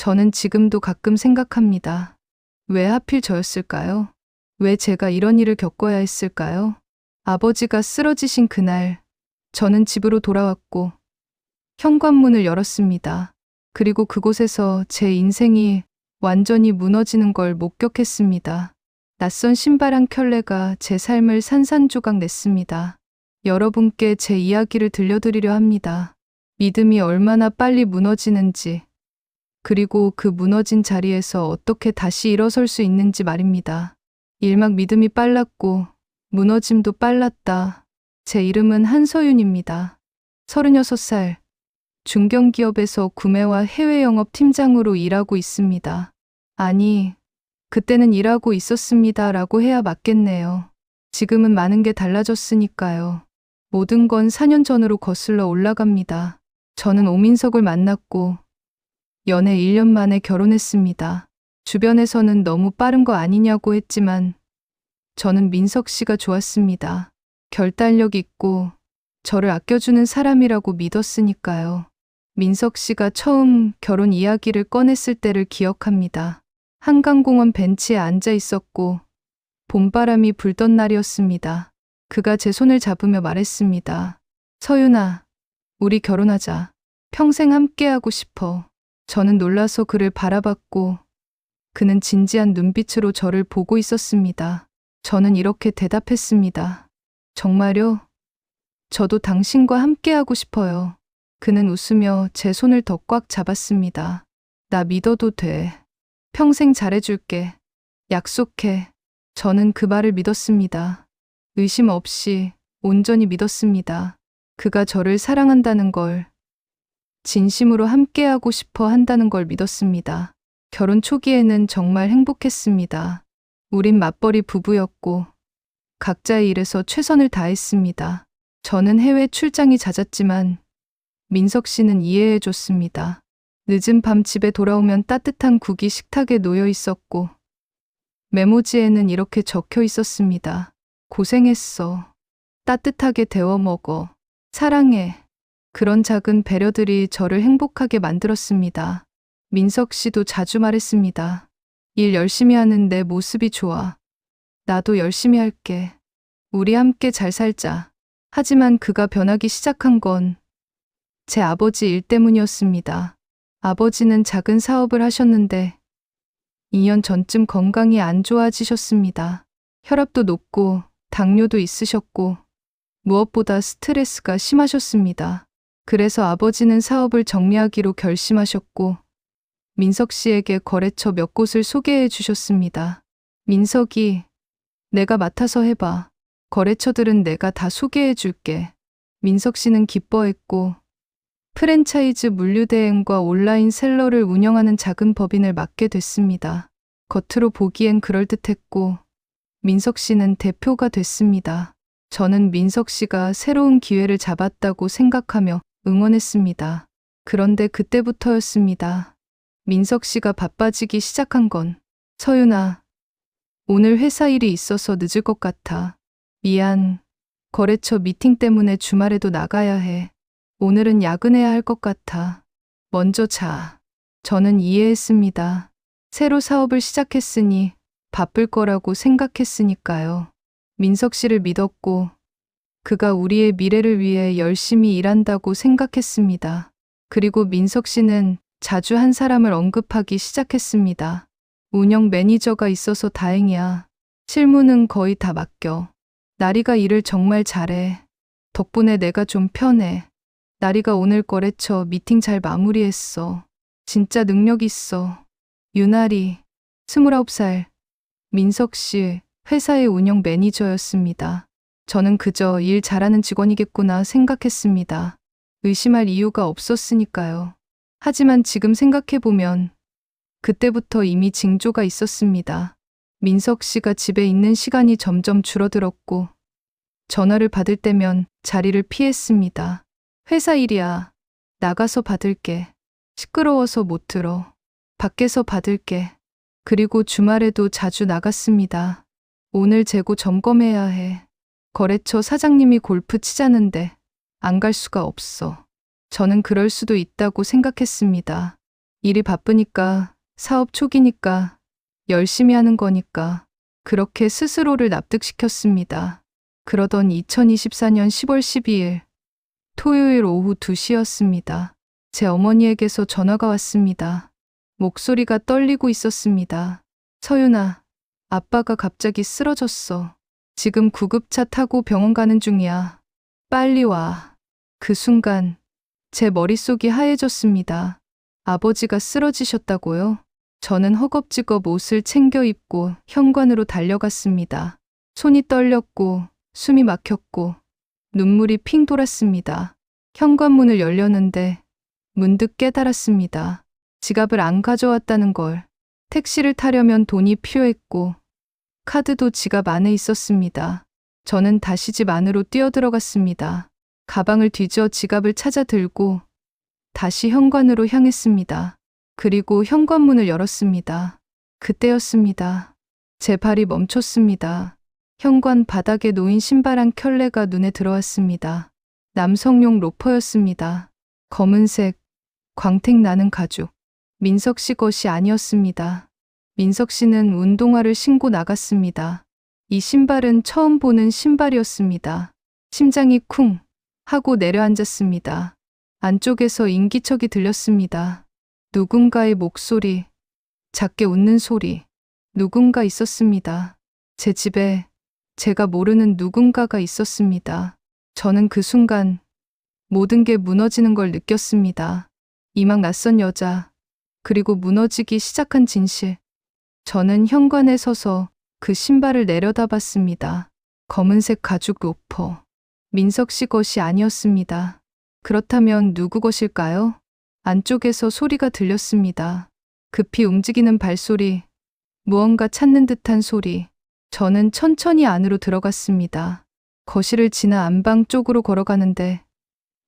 저는 지금도 가끔 생각합니다. 왜 하필 저였을까요? 왜 제가 이런 일을 겪어야 했을까요? 아버지가 쓰러지신 그날, 저는 집으로 돌아왔고 현관문을 열었습니다. 그리고 그곳에서 제 인생이 완전히 무너지는 걸 목격했습니다. 낯선 신발 한 켤레가 제 삶을 산산조각 냈습니다. 여러분께 제 이야기를 들려드리려 합니다. 믿음이 얼마나 빨리 무너지는지, 그리고 그 무너진 자리에서 어떻게 다시 일어설 수 있는지 말입니다. 일막 믿음이 빨랐고 무너짐도 빨랐다. 제 이름은 한서윤입니다. 36살, 중견기업에서 구매와 해외 영업 팀장으로 일하고 있습니다. 아니, 그때는 일하고 있었습니다 라고 해야 맞겠네요. 지금은 많은 게 달라졌으니까요. 모든 건 4년 전으로 거슬러 올라갑니다. 저는 오민석을 만났고 연애 1년 만에 결혼했습니다. 주변에서는 너무 빠른 거 아니냐고 했지만 저는 민석 씨가 좋았습니다. 결단력 있고 저를 아껴주는 사람이라고 믿었으니까요. 민석 씨가 처음 결혼 이야기를 꺼냈을 때를 기억합니다. 한강공원 벤치에 앉아 있었고 봄바람이 불던 날이었습니다. 그가 제 손을 잡으며 말했습니다. 서윤아, 우리 결혼하자. 평생 함께하고 싶어. 저는 놀라서 그를 바라봤고 그는 진지한 눈빛으로 저를 보고 있었습니다. 저는 이렇게 대답했습니다. 정말요? 저도 당신과 함께하고 싶어요. 그는 웃으며 제 손을 더 꽉 잡았습니다. 나 믿어도 돼. 평생 잘해줄게. 약속해. 저는 그 말을 믿었습니다. 의심 없이 온전히 믿었습니다. 그가 저를 사랑한다는 걸, 진심으로 함께하고 싶어 한다는 걸 믿었습니다. 결혼 초기에는 정말 행복했습니다. 우린 맞벌이 부부였고 각자의 일에서 최선을 다했습니다. 저는 해외 출장이 잦았지만 민석 씨는 이해해 줬습니다. 늦은 밤 집에 돌아오면 따뜻한 국이 식탁에 놓여 있었고 메모지에는 이렇게 적혀 있었습니다. 고생했어. 따뜻하게 데워 먹어. 사랑해. 그런 작은 배려들이 저를 행복하게 만들었습니다. 민석 씨도 자주 말했습니다. 일 열심히 하는 내 모습이 좋아. 나도 열심히 할게. 우리 함께 잘 살자. 하지만 그가 변하기 시작한 건 제 아버지 일 때문이었습니다. 아버지는 작은 사업을 하셨는데 2년 전쯤 건강이 안 좋아지셨습니다. 혈압도 높고 당뇨도 있으셨고 무엇보다 스트레스가 심하셨습니다. 그래서 아버지는 사업을 정리하기로 결심하셨고 민석 씨에게 거래처 몇 곳을 소개해 주셨습니다. 민석이, 내가 맡아서 해봐. 거래처들은 내가 다 소개해 줄게. 민석 씨는 기뻐했고 프랜차이즈 물류대행과 온라인 셀러를 운영하는 작은 법인을 맡게 됐습니다. 겉으로 보기엔 그럴듯했고 민석 씨는 대표가 됐습니다. 저는 민석 씨가 새로운 기회를 잡았다고 생각하며 응원했습니다. 그런데 그때부터였습니다. 민석 씨가 바빠지기 시작한 건, 서윤아, 오늘 회사 일이 있어서 늦을 것 같아. 미안. 거래처 미팅 때문에 주말에도 나가야 해. 오늘은 야근해야 할 것 같아. 먼저 자. 저는 이해했습니다. 새로 사업을 시작했으니 바쁠 거라고 생각했으니까요. 민석 씨를 믿었고 그가 우리의 미래를 위해 열심히 일한다고 생각했습니다. 그리고 민석 씨는 자주 한 사람을 언급하기 시작했습니다. 운영 매니저가 있어서 다행이야. 실무는 거의 다 맡겨. 나리가 일을 정말 잘해. 덕분에 내가 좀 편해. 나리가 오늘 거래처 미팅 잘 마무리했어. 진짜 능력 있어. 유나리, 29살, 민석 씨 회사의 운영 매니저였습니다. 저는 그저 일 잘하는 직원이겠구나 생각했습니다. 의심할 이유가 없었으니까요. 하지만 지금 생각해보면 그때부터 이미 징조가 있었습니다. 민석 씨가 집에 있는 시간이 점점 줄어들었고 전화를 받을 때면 자리를 피했습니다. 회사 일이야. 나가서 받을게. 시끄러워서 못 들어. 밖에서 받을게. 그리고 주말에도 자주 나갔습니다. 오늘 재고 점검해야 해. 거래처 사장님이 골프 치자는데 안 갈 수가 없어. 저는 그럴 수도 있다고 생각했습니다. 일이 바쁘니까, 사업 초기니까, 열심히 하는 거니까, 그렇게 스스로를 납득시켰습니다. 그러던 2024년 10월 12일, 토요일 오후 2시였습니다. 제 어머니에게서 전화가 왔습니다. 목소리가 떨리고 있었습니다. 서윤아, 아빠가 갑자기 쓰러졌어. 지금 구급차 타고 병원 가는 중이야. 빨리 와. 그 순간 제 머릿속이 하얘졌습니다. 아버지가 쓰러지셨다고요? 저는 허겁지겁 옷을 챙겨 입고 현관으로 달려갔습니다. 손이 떨렸고 숨이 막혔고 눈물이 핑 돌았습니다. 현관문을 열려는데 문득 깨달았습니다. 지갑을 안 가져왔다는 걸. 택시를 타려면 돈이 필요했고 카드도 지갑 안에 있었습니다. 저는 다시 집 안으로 뛰어들어갔습니다. 가방을 뒤져 지갑을 찾아 들고 다시 현관으로 향했습니다. 그리고 현관문을 열었습니다. 그때였습니다. 제 발이 멈췄습니다. 현관 바닥에 놓인 신발 한 켤레가 눈에 들어왔습니다. 남성용 로퍼였습니다. 검은색, 광택 나는 가죽. 민석 씨 것이 아니었습니다. 민석 씨는 운동화를 신고 나갔습니다. 이 신발은 처음 보는 신발이었습니다. 심장이 쿵 하고 내려앉았습니다. 안쪽에서 인기척이 들렸습니다. 누군가의 목소리, 작게 웃는 소리. 누군가 있었습니다. 제 집에 제가 모르는 누군가가 있었습니다. 저는 그 순간 모든 게 무너지는 걸 느꼈습니다. 이막 낯선 여자, 그리고 무너지기 시작한 진실. 저는 현관에 서서 그 신발을 내려다봤습니다. 검은색 가죽 로퍼. 민석 씨 것이 아니었습니다. 그렇다면 누구 것일까요? 안쪽에서 소리가 들렸습니다. 급히 움직이는 발소리, 무언가 찾는 듯한 소리. 저는 천천히 안으로 들어갔습니다. 거실을 지나 안방 쪽으로 걸어가는데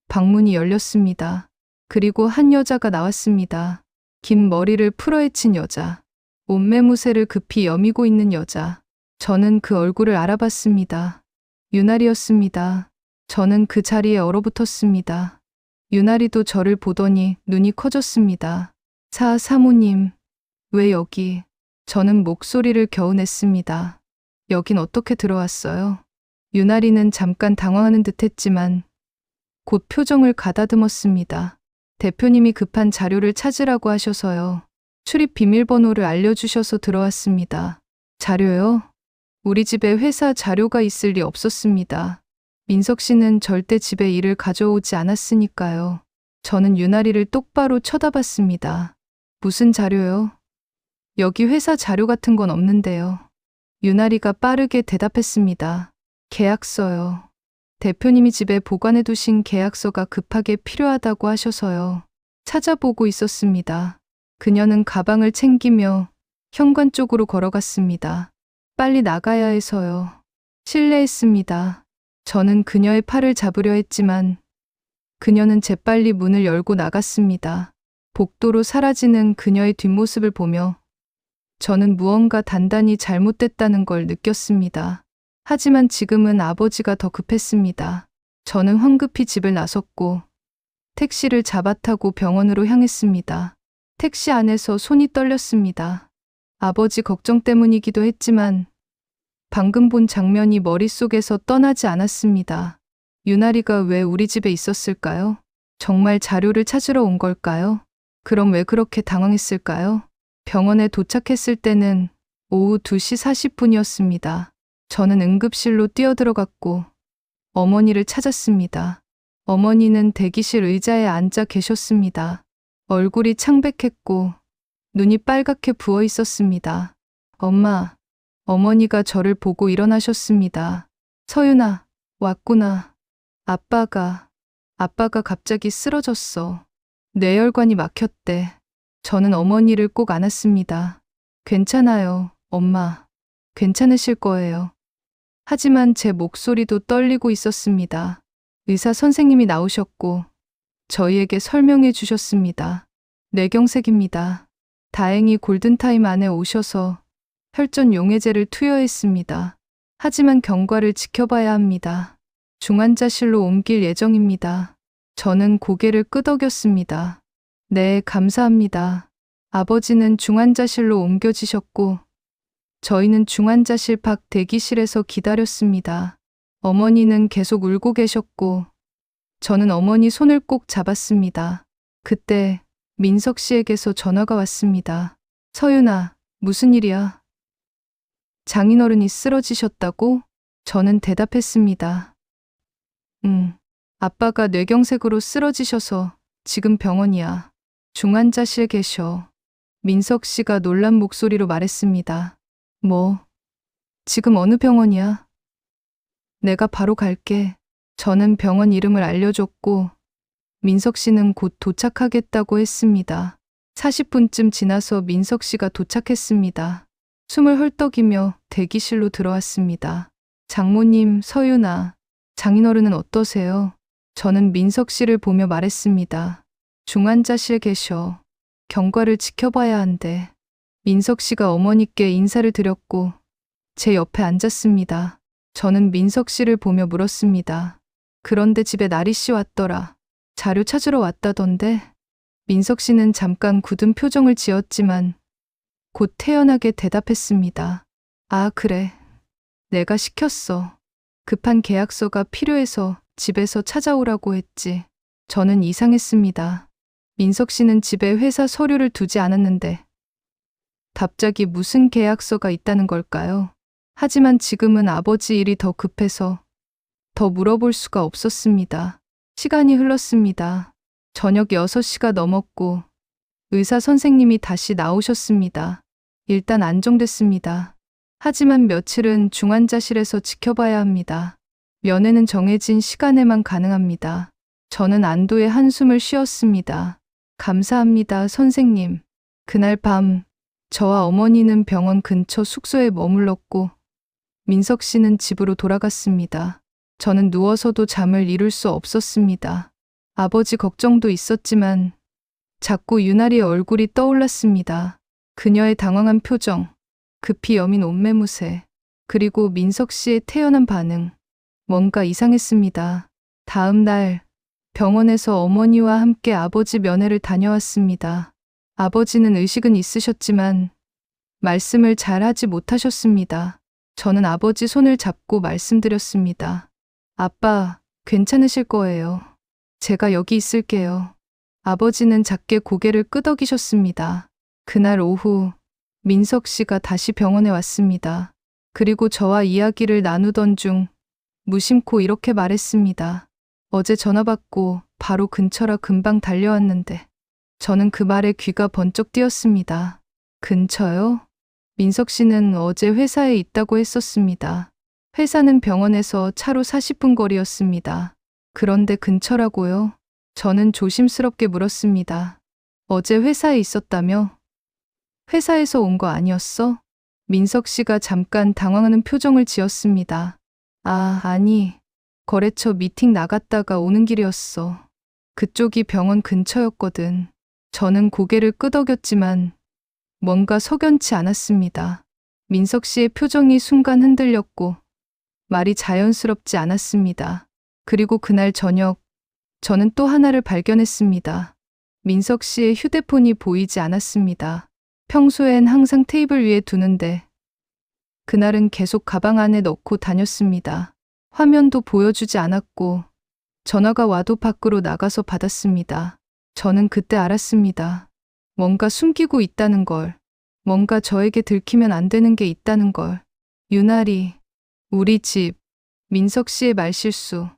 방문이 열렸습니다. 그리고 한 여자가 나왔습니다. 긴 머리를 풀어헤친 여자. 옷매무새를 급히 여미고 있는 여자. 저는 그 얼굴을 알아봤습니다. 유나리였습니다. 저는 그 자리에 얼어붙었습니다. 유나리도 저를 보더니 눈이 커졌습니다. 사모님, 왜 여기? 저는 목소리를 겨우 냈습니다. 여긴 어떻게 들어왔어요? 유나리는 잠깐 당황하는 듯 했지만 곧 표정을 가다듬었습니다. 대표님이 급한 자료를 찾으라고 하셔서요. 출입 비밀번호를 알려주셔서 들어왔습니다. 자료요? 우리 집에 회사 자료가 있을 리 없었습니다. 민석 씨는 절대 집에 일을 가져오지 않았으니까요. 저는 유나리를 똑바로 쳐다봤습니다. 무슨 자료요? 여기 회사 자료 같은 건 없는데요. 유나리가 빠르게 대답했습니다. 계약서요. 대표님이 집에 보관해 두신 계약서가 급하게 필요하다고 하셔서요. 찾아보고 있었습니다. 그녀는 가방을 챙기며 현관 쪽으로 걸어갔습니다. 빨리 나가야 해서요. 실례했습니다. 저는 그녀의 팔을 잡으려 했지만 그녀는 재빨리 문을 열고 나갔습니다. 복도로 사라지는 그녀의 뒷모습을 보며 저는 무언가 단단히 잘못됐다는 걸 느꼈습니다. 하지만 지금은 아버지가 더 급했습니다. 저는 황급히 집을 나섰고 택시를 잡아 타고 병원으로 향했습니다. 택시 안에서 손이 떨렸습니다. 아버지 걱정 때문이기도 했지만 방금 본 장면이 머릿속에서 떠나지 않았습니다. 유나리가 왜 우리 집에 있었을까요? 정말 자료를 찾으러 온 걸까요? 그럼 왜 그렇게 당황했을까요? 병원에 도착했을 때는 오후 2시 40분이었습니다. 저는 응급실로 뛰어들어갔고 어머니를 찾았습니다. 어머니는 대기실 의자에 앉아 계셨습니다. 얼굴이 창백했고 눈이 빨갛게 부어 있었습니다. 엄마, 어머니가 저를 보고 일어나셨습니다. 서윤아, 왔구나. 아빠가 갑자기 쓰러졌어. 뇌혈관이 막혔대. 저는 어머니를 꼭 안았습니다. 괜찮아요, 엄마. 괜찮으실 거예요. 하지만 제 목소리도 떨리고 있었습니다. 의사 선생님이 나오셨고 저희에게 설명해 주셨습니다. 뇌경색입니다. 다행히 골든타임 안에 오셔서 혈전 용해제를 투여했습니다. 하지만 경과를 지켜봐야 합니다. 중환자실로 옮길 예정입니다. 저는 고개를 끄덕였습니다. 네, 감사합니다. 아버지는 중환자실로 옮겨지셨고 저희는 중환자실 밖 대기실에서 기다렸습니다. 어머니는 계속 울고 계셨고 저는 어머니 손을 꼭 잡았습니다. 그때 민석 씨에게서 전화가 왔습니다. 서윤아, 무슨 일이야? 장인어른이 쓰러지셨다고? 저는 대답했습니다. 아빠가 뇌경색으로 쓰러지셔서 지금 병원이야. 중환자실에 계셔. 민석 씨가 놀란 목소리로 말했습니다. 뭐? 지금 어느 병원이야? 내가 바로 갈게. 저는 병원 이름을 알려줬고 민석 씨는 곧 도착하겠다고 했습니다. 40분쯤 지나서 민석 씨가 도착했습니다. 숨을 헐떡이며 대기실로 들어왔습니다. 장모님, 서윤아, 장인어른은 어떠세요? 저는 민석 씨를 보며 말했습니다. 중환자실에 계셔. 경과를 지켜봐야 한대. 민석 씨가 어머니께 인사를 드렸고 제 옆에 앉았습니다. 저는 민석 씨를 보며 물었습니다. 그런데 집에 나리 씨 왔더라. 자료 찾으러 왔다던데? 민석 씨는 잠깐 굳은 표정을 지었지만 곧 태연하게 대답했습니다. 아, 그래. 내가 시켰어. 급한 계약서가 필요해서 집에서 찾아오라고 했지. 저는 이상했습니다. 민석 씨는 집에 회사 서류를 두지 않았는데 갑자기 무슨 계약서가 있다는 걸까요? 하지만 지금은 아버지 일이 더 급해서 더 물어볼 수가 없었습니다. 시간이 흘렀습니다. 저녁 6시가 넘었고 의사 선생님이 다시 나오셨습니다. 일단 안정됐습니다. 하지만 며칠은 중환자실에서 지켜봐야 합니다. 면회는 정해진 시간에만 가능합니다. 저는 안도의 한숨을 쉬었습니다. 감사합니다, 선생님. 그날 밤 저와 어머니는 병원 근처 숙소에 머물렀고 민석 씨는 집으로 돌아갔습니다. 저는 누워서도 잠을 이룰 수 없었습니다. 아버지 걱정도 있었지만 자꾸 유나리의 얼굴이 떠올랐습니다. 그녀의 당황한 표정, 급히 여민 옷매무새, 그리고 민석 씨의 태연한 반응. 뭔가 이상했습니다. 다음 날 병원에서 어머니와 함께 아버지 면회를 다녀왔습니다. 아버지는 의식은 있으셨지만 말씀을 잘 하지 못하셨습니다. 저는 아버지 손을 잡고 말씀드렸습니다. 아빠, 괜찮으실 거예요. 제가 여기 있을게요. 아버지는 작게 고개를 끄덕이셨습니다. 그날 오후 민석 씨가 다시 병원에 왔습니다. 그리고 저와 이야기를 나누던 중 무심코 이렇게 말했습니다. 어제 전화 받고 바로 근처라 금방 달려왔는데. 저는 그 말에 귀가 번쩍 뛰었습니다. 근처요? 민석 씨는 어제 회사에 있다고 했었습니다. 회사는 병원에서 차로 40분 거리였습니다. 그런데 근처라고요? 저는 조심스럽게 물었습니다. 어제 회사에 있었다며? 회사에서 온 거 아니었어? 민석 씨가 잠깐 당황하는 표정을 지었습니다. 아, 아니. 거래처 미팅 나갔다가 오는 길이었어. 그쪽이 병원 근처였거든. 저는 고개를 끄덕였지만 뭔가 석연치 않았습니다. 민석 씨의 표정이 순간 흔들렸고 말이 자연스럽지 않았습니다. 그리고 그날 저녁 저는 또 하나를 발견했습니다. 민석 씨의 휴대폰이 보이지 않았습니다. 평소엔 항상 테이블 위에 두는데 그날은 계속 가방 안에 넣고 다녔습니다. 화면도 보여주지 않았고 전화가 와도 밖으로 나가서 받았습니다. 저는 그때 알았습니다. 뭔가 숨기고 있다는 걸. 뭔가 저에게 들키면 안 되는 게 있다는 걸. 유나리, 우리 집, 민석 씨의 말실수,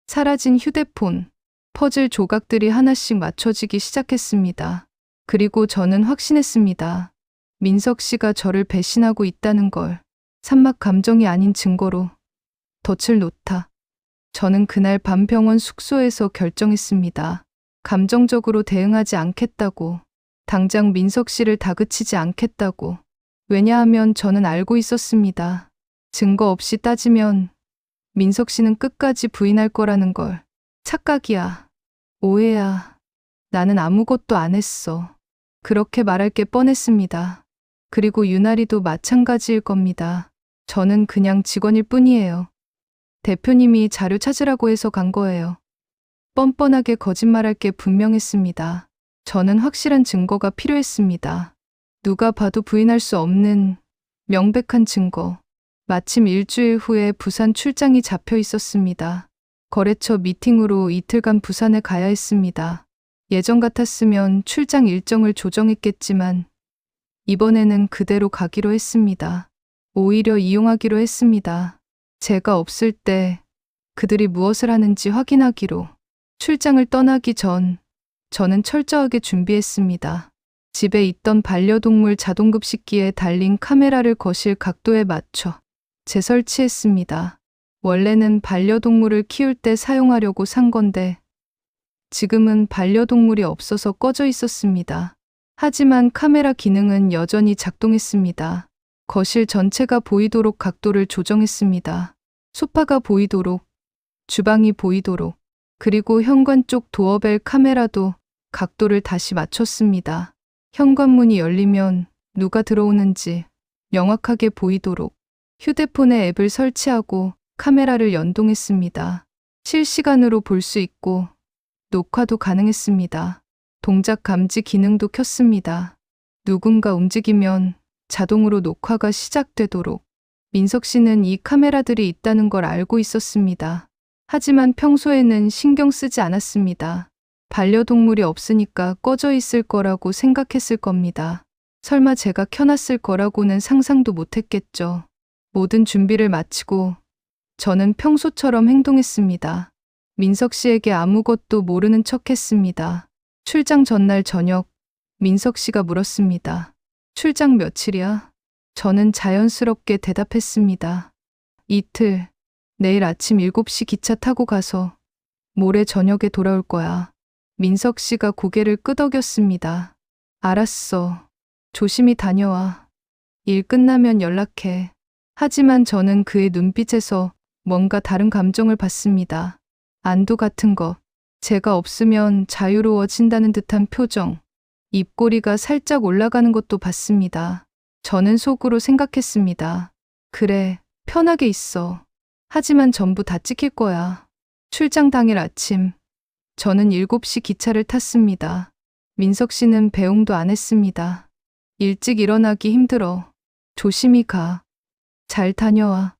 사라진 휴대폰, 퍼즐 조각들이 하나씩 맞춰지기 시작했습니다. 그리고 저는 확신했습니다. 민석 씨가 저를 배신하고 있다는 걸. 산막 감정이 아닌 증거로 덫을 놓다. 저는 그날 밤 병원 숙소에서 결정했습니다. 감정적으로 대응하지 않겠다고. 당장 민석 씨를 다그치지 않겠다고. 왜냐하면 저는 알고 있었습니다. 증거 없이 따지면 민석 씨는 끝까지 부인할 거라는 걸. 착각이야. 오해야. 나는 아무것도 안 했어. 그렇게 말할 게 뻔했습니다. 그리고 유나리도 마찬가지일 겁니다. 저는 그냥 직원일 뿐이에요. 대표님이 자료 찾으라고 해서 간 거예요. 뻔뻔하게 거짓말할 게 분명했습니다. 저는 확실한 증거가 필요했습니다. 누가 봐도 부인할 수 없는 명백한 증거. 마침 일주일 후에 부산 출장이 잡혀 있었습니다. 거래처 미팅으로 이틀간 부산에 가야 했습니다. 예전 같았으면 출장 일정을 조정했겠지만 이번에는 그대로 가기로 했습니다. 오히려 이용하기로 했습니다. 제가 없을 때 그들이 무엇을 하는지 확인하기로. 출장을 떠나기 전 저는 철저하게 준비했습니다. 집에 있던 반려동물 자동급식기에 달린 카메라를 거실 각도에 맞춰 재설치했습니다. 원래는 반려동물을 키울 때 사용하려고 산 건데 지금은 반려동물이 없어서 꺼져 있었습니다. 하지만 카메라 기능은 여전히 작동했습니다. 거실 전체가 보이도록 각도를 조정했습니다. 소파가 보이도록, 주방이 보이도록, 그리고 현관 쪽 도어벨 카메라도 각도를 다시 맞췄습니다. 현관문이 열리면 누가 들어오는지 명확하게 보이도록 휴대폰에 앱을 설치하고 카메라를 연동했습니다. 실시간으로 볼 수 있고 녹화도 가능했습니다. 동작 감지 기능도 켰습니다. 누군가 움직이면 자동으로 녹화가 시작되도록. 민석 씨는 이 카메라들이 있다는 걸 알고 있었습니다. 하지만 평소에는 신경 쓰지 않았습니다. 반려동물이 없으니까 꺼져 있을 거라고 생각했을 겁니다. 설마 제가 켜놨을 거라고는 상상도 못했겠죠. 모든 준비를 마치고 저는 평소처럼 행동했습니다. 민석 씨에게 아무것도 모르는 척 했습니다. 출장 전날 저녁, 민석 씨가 물었습니다. 출장 며칠이야? 저는 자연스럽게 대답했습니다. 이틀, 내일 아침 7시 기차 타고 가서 모레 저녁에 돌아올 거야. 민석 씨가 고개를 끄덕였습니다. 알았어. 조심히 다녀와. 일 끝나면 연락해. 하지만 저는 그의 눈빛에서 뭔가 다른 감정을 봤습니다. 안도 같은 것, 제가 없으면 자유로워진다는 듯한 표정, 입꼬리가 살짝 올라가는 것도 봤습니다. 저는 속으로 생각했습니다. 그래, 편하게 있어. 하지만 전부 다 찍힐 거야. 출장 당일 아침, 저는 7시 기차를 탔습니다. 민석 씨는 배웅도 안 했습니다. 일찍 일어나기 힘들어. 조심히 가. 잘 다녀와.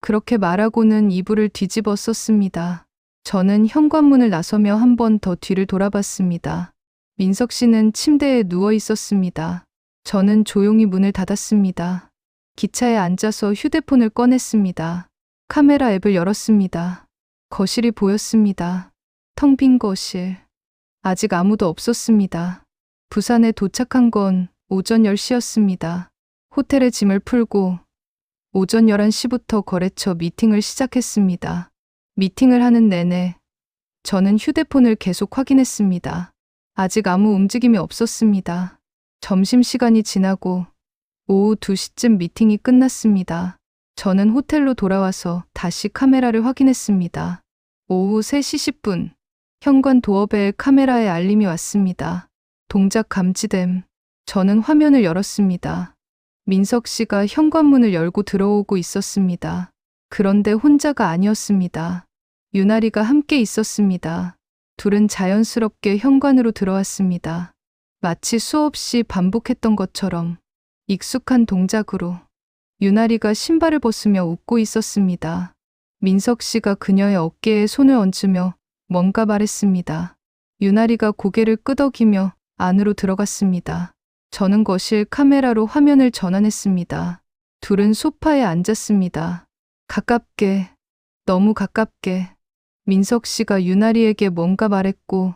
그렇게 말하고는 이불을 뒤집어 썼습니다. 저는 현관문을 나서며 한 번 더 뒤를 돌아봤습니다. 민석 씨는 침대에 누워 있었습니다. 저는 조용히 문을 닫았습니다. 기차에 앉아서 휴대폰을 꺼냈습니다. 카메라 앱을 열었습니다. 거실이 보였습니다. 텅 빈 거실. 아직 아무도 없었습니다. 부산에 도착한 건 오전 10시였습니다. 호텔에 짐을 풀고 오전 11시부터 거래처 미팅을 시작했습니다. 미팅을 하는 내내 저는 휴대폰을 계속 확인했습니다. 아직 아무 움직임이 없었습니다. 점심시간이 지나고 오후 2시쯤 미팅이 끝났습니다. 저는 호텔로 돌아와서 다시 카메라를 확인했습니다. 오후 3시 10분, 현관 도어벨 카메라에 알림이 왔습니다. 동작 감지됨. 저는 화면을 열었습니다. 민석 씨가 현관문을 열고 들어오고 있었습니다. 그런데 혼자가 아니었습니다. 유나리가 함께 있었습니다. 둘은 자연스럽게 현관으로 들어왔습니다. 마치 수없이 반복했던 것처럼 익숙한 동작으로 유나리가 신발을 벗으며 웃고 있었습니다. 민석 씨가 그녀의 어깨에 손을 얹으며 뭔가 말했습니다. 유나리가 고개를 끄덕이며 안으로 들어갔습니다. 저는 거실 카메라로 화면을 전환했습니다. 둘은 소파에 앉았습니다. 가깝게, 너무 가깝게. 민석 씨가 유나리에게 뭔가 말했고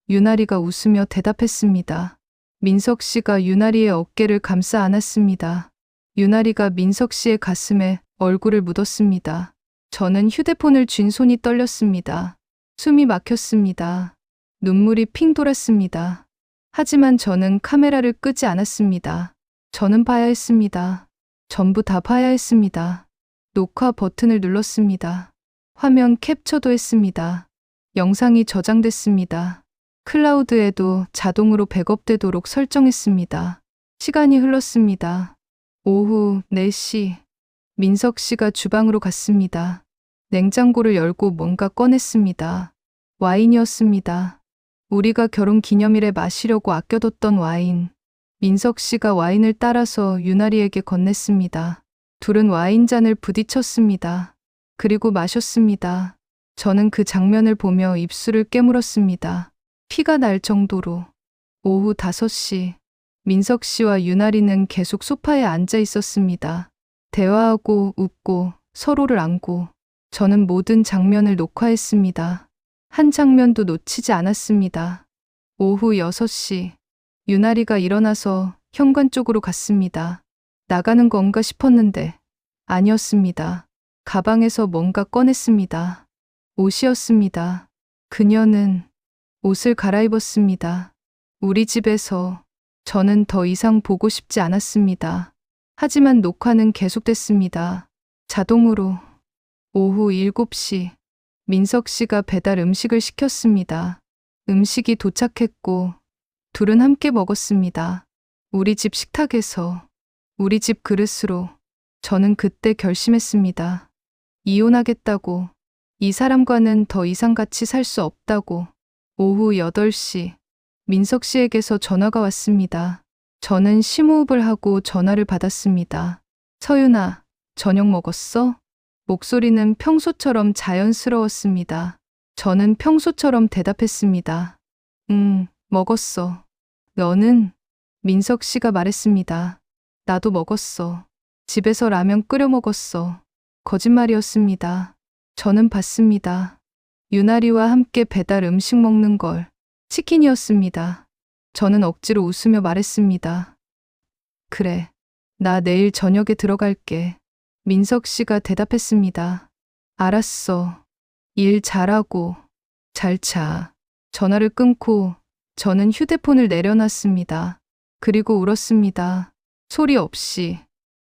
유나리가 웃으며 대답했습니다. 민석 씨가 유나리의 어깨를 감싸 안았습니다. 유나리가 민석 씨의 가슴에 얼굴을 묻었습니다. 저는 휴대폰을 쥔 손이 떨렸습니다. 숨이 막혔습니다. 눈물이 핑 돌았습니다. 하지만 저는 카메라를 끄지 않았습니다. 저는 봐야 했습니다. 전부 다 봐야 했습니다. 녹화 버튼을 눌렀습니다. 화면 캡처도 했습니다. 영상이 저장됐습니다. 클라우드에도 자동으로 백업되도록 설정했습니다. 시간이 흘렀습니다. 오후 4시, 민석 씨가 주방으로 갔습니다. 냉장고를 열고 뭔가 꺼냈습니다. 와인이었습니다. 우리가 결혼 기념일에 마시려고 아껴뒀던 와인. 민석 씨가 와인을 따라서 유나리에게 건넸습니다. 둘은 와인잔을 부딪혔습니다. 그리고 마셨습니다. 저는 그 장면을 보며 입술을 깨물었습니다. 피가 날 정도로. 오후 5시, 민석 씨와 유나리는 계속 소파에 앉아 있었습니다. 대화하고 웃고 서로를 안고. 저는 모든 장면을 녹화했습니다. 한 장면도 놓치지 않았습니다. 오후 6시, 유나리가 일어나서 현관 쪽으로 갔습니다. 나가는 건가 싶었는데 아니었습니다. 가방에서 뭔가 꺼냈습니다. 옷이었습니다. 그녀는 옷을 갈아입었습니다. 우리 집에서 저는 더 이상 보고 싶지 않았습니다. 하지만 녹화는 계속됐습니다. 자동으로. 오후 7시, 민석 씨가 배달 음식을 시켰습니다. 음식이 도착했고 둘은 함께 먹었습니다. 우리 집 식탁에서, 우리 집 그릇으로. 저는 그때 결심했습니다. 이혼하겠다고. 이 사람과는 더 이상 같이 살 수 없다고. 오후 8시, 민석 씨에게서 전화가 왔습니다. 저는 심호흡을 하고 전화를 받았습니다. 서윤아, 저녁 먹었어? 목소리는 평소처럼 자연스러웠습니다. 저는 평소처럼 대답했습니다. 응, 먹었어. 너는? 민석 씨가 말했습니다. 나도 먹었어. 집에서 라면 끓여 먹었어. 거짓말이었습니다. 저는 봤습니다. 유나리와 함께 배달 음식 먹는 걸. 치킨이었습니다. 저는 억지로 웃으며 말했습니다. 그래, 나 내일 저녁에 들어갈게. 민석 씨가 대답했습니다. 알았어. 일 잘하고 잘 자. 전화를 끊고 저는 휴대폰을 내려놨습니다. 그리고 울었습니다. 소리 없이.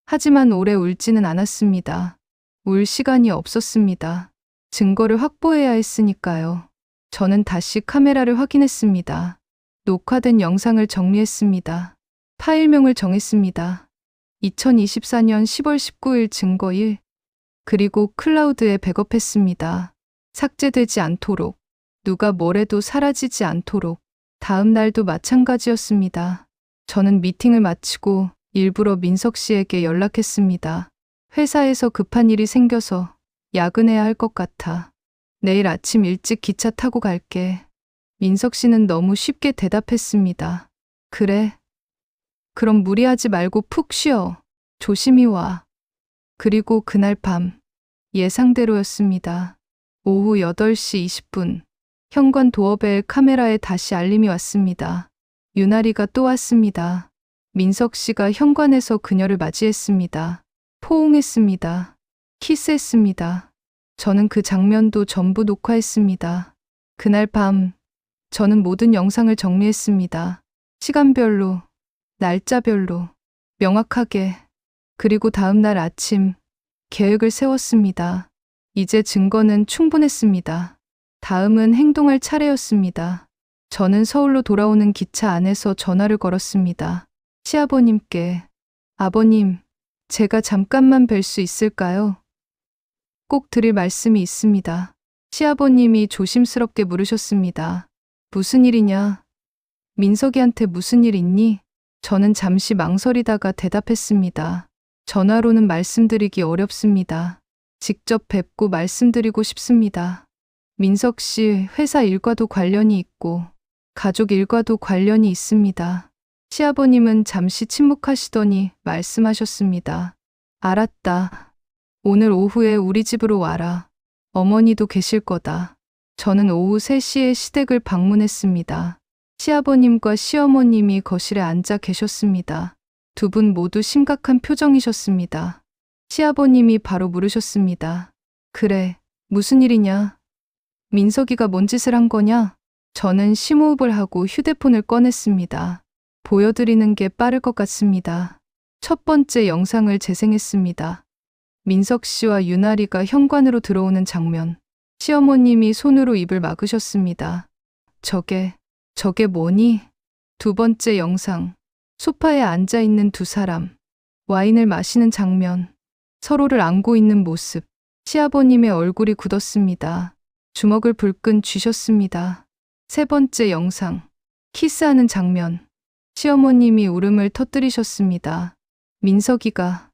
하지만 오래 울지는 않았습니다. 울 시간이 없었습니다. 증거를 확보해야 했으니까요. 저는 다시 카메라를 확인했습니다. 녹화된 영상을 정리했습니다. 파일명을 정했습니다. 2024년 10월 19일 증거 1. 그리고 클라우드에 백업했습니다. 삭제되지 않도록. 누가 뭐래도 사라지지 않도록. 다음 날도 마찬가지였습니다. 저는 미팅을 마치고 일부러 민석 씨에게 연락했습니다. 회사에서 급한 일이 생겨서 야근해야 할 것 같아. 내일 아침 일찍 기차 타고 갈게. 민석 씨는 너무 쉽게 대답했습니다. 그래. 그럼 무리하지 말고 푹 쉬어. 조심히 와. 그리고 그날 밤, 예상대로였습니다. 오후 8시 20분, 현관 도어벨 카메라에 다시 알림이 왔습니다. 유나리가 또 왔습니다. 민석 씨가 현관에서 그녀를 맞이했습니다. 포옹했습니다. 키스했습니다. 저는 그 장면도 전부 녹화했습니다. 그날 밤, 저는 모든 영상을 정리했습니다. 시간별로, 날짜별로, 명확하게. 그리고 다음 날 아침, 계획을 세웠습니다. 이제 증거는 충분했습니다. 다음은 행동할 차례였습니다. 저는 서울로 돌아오는 기차 안에서 전화를 걸었습니다. 시아버님께, 아버님, 제가 잠깐만 뵐 수 있을까요? 꼭 드릴 말씀이 있습니다. 시아버님이 조심스럽게 물으셨습니다. 무슨 일이냐? 민석이한테 무슨 일 있니? 저는 잠시 망설이다가 대답했습니다. 전화로는 말씀드리기 어렵습니다. 직접 뵙고 말씀드리고 싶습니다. 민석 씨 회사 일과도 관련이 있고 가족 일과도 관련이 있습니다. 시아버님은 잠시 침묵하시더니 말씀하셨습니다. 알았다. 오늘 오후에 우리 집으로 와라. 어머니도 계실 거다. 저는 오후 3시에 시댁을 방문했습니다. 시아버님과 시어머님이 거실에 앉아 계셨습니다. 두 분 모두 심각한 표정이셨습니다. 시아버님이 바로 물으셨습니다. 그래, 무슨 일이냐? 민석이가 뭔 짓을 한 거냐? 저는 심호흡을 하고 휴대폰을 꺼냈습니다. 보여드리는 게 빠를 것 같습니다. 첫 번째 영상을 재생했습니다. 민석 씨와 유나리가 현관으로 들어오는 장면. 시어머님이 손으로 입을 막으셨습니다. 저게 뭐니? 두 번째 영상. 소파에 앉아있는 두 사람. 와인을 마시는 장면. 서로를 안고 있는 모습. 시아버님의 얼굴이 굳었습니다. 주먹을 불끈 쥐셨습니다. 세 번째 영상. 키스하는 장면. 시어머님이 울음을 터뜨리셨습니다. 민석이가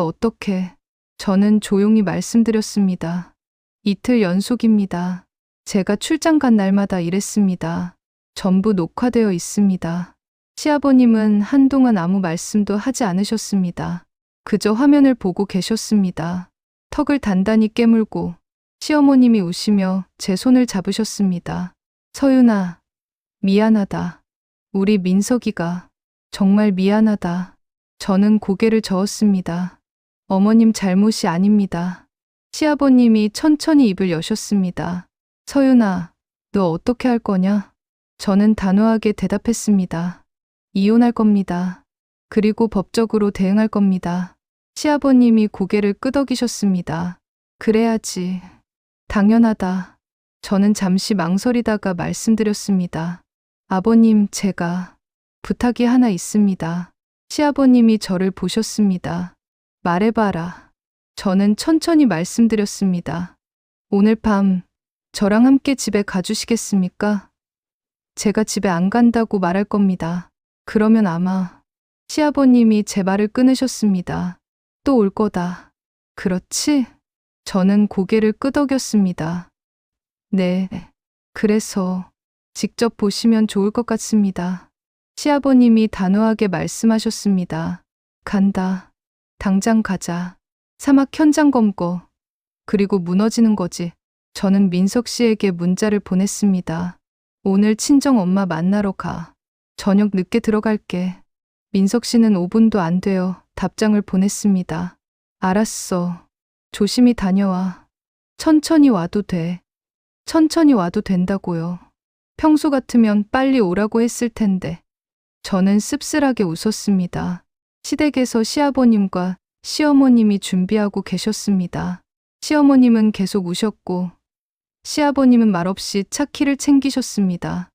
어떻게? 저는 조용히 말씀드렸습니다. 이틀 연속입니다. 제가 출장 간 날마다 이랬습니다. 전부 녹화되어 있습니다. 시아버님은 한동안 아무 말씀도 하지 않으셨습니다. 그저 화면을 보고 계셨습니다. 턱을 단단히 깨물고 시어머님이 우시며 제 손을 잡으셨습니다. 서윤아, 미안하다. 우리 민석이가 정말 미안하다. 저는 고개를 저었습니다. 어머님 잘못이 아닙니다. 시아버님이 천천히 입을 여셨습니다. 서윤아, 너 어떻게 할 거냐? 저는 단호하게 대답했습니다. 이혼할 겁니다. 그리고 법적으로 대응할 겁니다. 시아버님이 고개를 끄덕이셨습니다. 그래야지. 당연하다. 저는 잠시 망설이다가 말씀드렸습니다. 아버님, 제가 부탁이 하나 있습니다. 시아버님이 저를 보셨습니다. 말해봐라. 저는 천천히 말씀드렸습니다. 오늘 밤 저랑 함께 집에 가주시겠습니까? 제가 집에 안 간다고 말할 겁니다. 그러면 아마 시아버님이 제 말을 끊으셨습니다. 또 올 거다. 그렇지? 저는 고개를 끄덕였습니다. 네. 그래서 직접 보시면 좋을 것 같습니다. 시아버님이 단호하게 말씀하셨습니다. 간다. 당장 가자. 사막 현장 검거. 그리고 무너지는 거지. 저는 민석 씨에게 문자를 보냈습니다. 오늘 친정 엄마 만나러 가. 저녁 늦게 들어갈게. 민석 씨는 5분도 안 되어 답장을 보냈습니다. 알았어. 조심히 다녀와. 천천히 와도 돼. 천천히 와도 된다고요. 평소 같으면 빨리 오라고 했을 텐데. 저는 씁쓸하게 웃었습니다. 시댁에서 시아버님과 시어머님이 준비하고 계셨습니다. 시어머님은 계속 우셨고 시아버님은 말없이 차 키를 챙기셨습니다.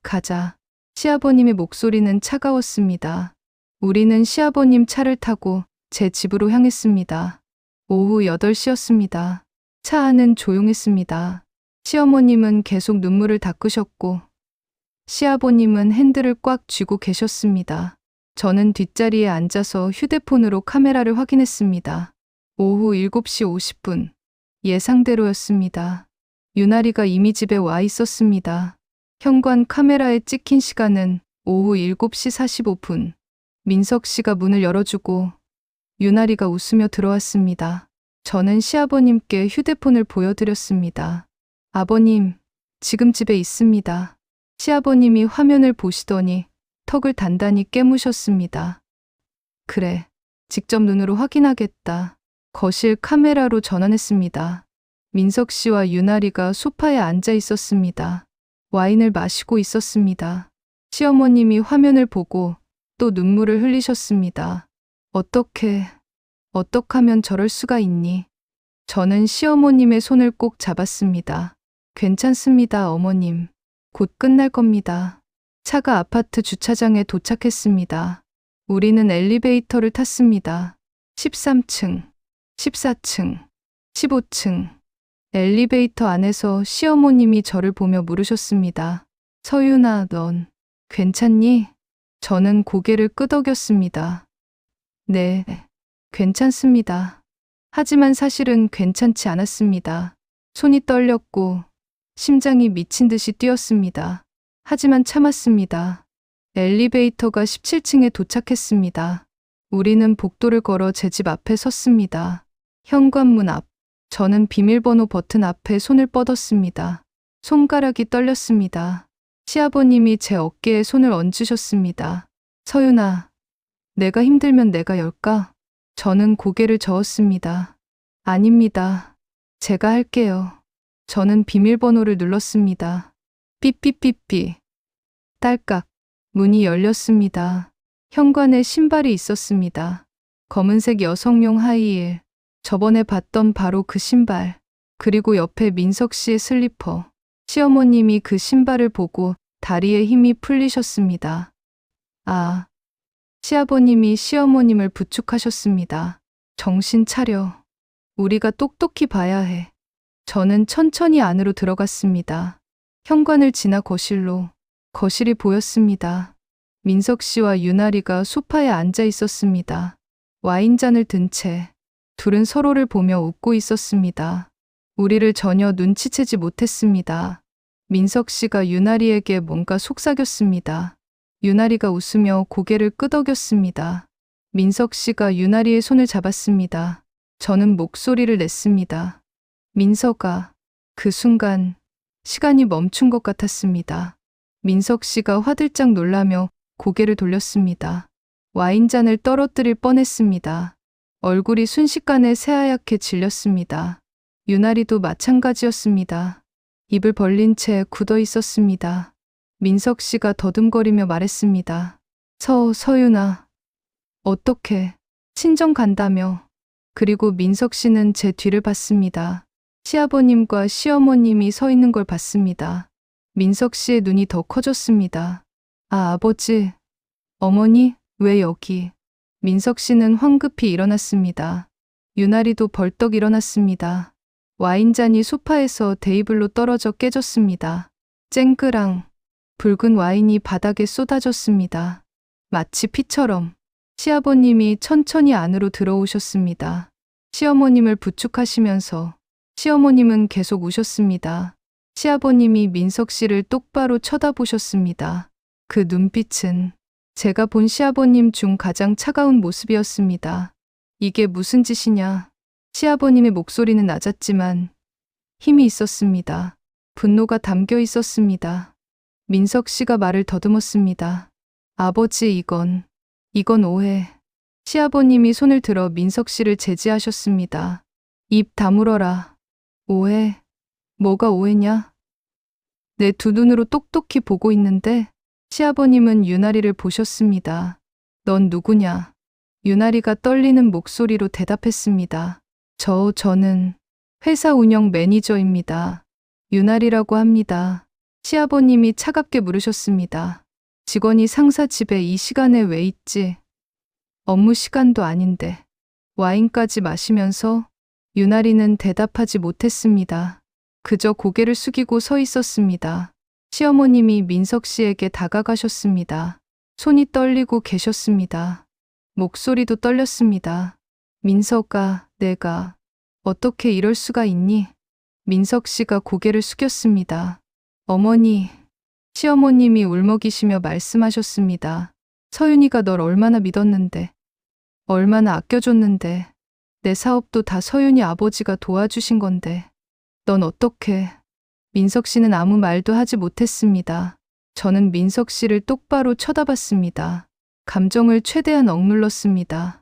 가자. 시아버님의 목소리는 차가웠습니다. 우리는 시아버님 차를 타고 제 집으로 향했습니다. 오후 8시였습니다. 차 안은 조용했습니다. 시어머님은 계속 눈물을 닦으셨고 시아버님은 핸들을 꽉 쥐고 계셨습니다. 저는 뒷자리에 앉아서 휴대폰으로 카메라를 확인했습니다. 오후 7시 50분. 예상대로였습니다. 유나리가 이미 집에 와 있었습니다. 현관 카메라에 찍힌 시간은 오후 7시 45분. 민석 씨가 문을 열어주고 유나리가 웃으며 들어왔습니다. 저는 시아버님께 휴대폰을 보여드렸습니다. 아버님, 지금 집에 있습니다. 시아버님이 화면을 보시더니 턱을 단단히 깨무셨습니다. 그래, 직접 눈으로 확인하겠다. 거실 카메라로 전환했습니다. 민석 씨와 유나리가 소파에 앉아 있었습니다. 와인을 마시고 있었습니다. 시어머님이 화면을 보고 또 눈물을 흘리셨습니다. 어떻게 하면 저럴 수가 있니? 저는 시어머님의 손을 꼭 잡았습니다. 괜찮습니다, 어머님. 곧 끝날 겁니다. 차가 아파트 주차장에 도착했습니다. 우리는 엘리베이터를 탔습니다. 13층, 14층, 15층. 엘리베이터 안에서 시어머님이 저를 보며 물으셨습니다. 서윤아, 넌 괜찮니? 저는 고개를 끄덕였습니다. 네, 괜찮습니다. 하지만 사실은 괜찮지 않았습니다. 손이 떨렸고 심장이 미친 듯이 뛰었습니다. 하지만 참았습니다. 엘리베이터가 17층에 도착했습니다. 우리는 복도를 걸어 제 집 앞에 섰습니다. 현관문 앞. 저는 비밀번호 버튼 앞에 손을 뻗었습니다. 손가락이 떨렸습니다. 시아버님이 제 어깨에 손을 얹으셨습니다. 서윤아, 내가 힘들면 내가 열까? 저는 고개를 저었습니다. 아닙니다. 제가 할게요. 저는 비밀번호를 눌렀습니다. 삐삐삐삐. 딸깍. 문이 열렸습니다. 현관에 신발이 있었습니다. 검은색 여성용 하이힐. 저번에 봤던 바로 그 신발. 그리고 옆에 민석 씨의 슬리퍼. 시어머님이 그 신발을 보고 다리에 힘이 풀리셨습니다. 아. 시아버님이 시어머님을 부축하셨습니다. 정신 차려. 우리가 똑똑히 봐야 해. 저는 천천히 안으로 들어갔습니다. 현관을 지나 거실로. 거실이 보였습니다. 민석 씨와 유나리가 소파에 앉아 있었습니다. 와인잔을 든 채 둘은 서로를 보며 웃고 있었습니다. 우리를 전혀 눈치채지 못했습니다. 민석 씨가 유나리에게 뭔가 속삭였습니다. 유나리가 웃으며 고개를 끄덕였습니다. 민석 씨가 유나리의 손을 잡았습니다. 저는 목소리를 냈습니다. 민석아. 그 순간 시간이 멈춘 것 같았습니다. 민석 씨가 화들짝 놀라며 고개를 돌렸습니다. 와인잔을 떨어뜨릴 뻔했습니다. 얼굴이 순식간에 새하얗게 질렸습니다. 유나리도 마찬가지였습니다. 입을 벌린 채 굳어 있었습니다. 민석 씨가 더듬거리며 말했습니다. 서윤아. 어떻게 친정 간다며. 그리고 민석 씨는 제 뒤를 봤습니다. 시아버님과 시어머님이 서 있는 걸 봤습니다. 민석 씨의 눈이 더 커졌습니다. 아, 아버지, 어머니, 왜 여기? 민석 씨는 황급히 일어났습니다. 유나리도 벌떡 일어났습니다. 와인잔이 소파에서 테이블로 떨어져 깨졌습니다. 쨍그랑 붉은 와인이 바닥에 쏟아졌습니다. 마치 피처럼. 시아버님이 천천히 안으로 들어오셨습니다. 시어머님을 부축하시면서 시어머님은 계속 우셨습니다. 시아버님이 민석 씨를 똑바로 쳐다보셨습니다. 그 눈빛은 제가 본 시아버님 중 가장 차가운 모습이었습니다. 이게 무슨 짓이냐. 시아버님의 목소리는 낮았지만 힘이 있었습니다. 분노가 담겨 있었습니다. 민석 씨가 말을 더듬었습니다. 아버지, 이건 오해. 시아버님이 손을 들어 민석 씨를 제지하셨습니다. 입 다물어라. 오해? 뭐가 오해냐? 내 두 눈으로 똑똑히 보고 있는데. 시아버님은 유나리를 보셨습니다. 넌 누구냐? 유나리가 떨리는 목소리로 대답했습니다. 저는 회사 운영 매니저입니다. 유나리라고 합니다. 시아버님이 차갑게 물으셨습니다. 직원이 상사 집에 이 시간에 왜 있지? 업무 시간도 아닌데. 와인까지 마시면서 유나리는 대답하지 못했습니다. 그저 고개를 숙이고 서 있었습니다. 시어머님이 민석 씨에게 다가가셨습니다. 손이 떨리고 계셨습니다. 목소리도 떨렸습니다. 민석아, 내가 어떻게 이럴 수가 있니? 민석 씨가 고개를 숙였습니다. 어머니, 시어머님이 울먹이시며 말씀하셨습니다. 서윤이가 널 얼마나 믿었는데, 얼마나 아껴줬는데, 내 사업도 다 서윤이 아버지가 도와주신 건데, 넌 어떻게... 민석 씨는 아무 말도 하지 못했습니다. 저는 민석 씨를 똑바로 쳐다봤습니다. 감정을 최대한 억눌렀습니다.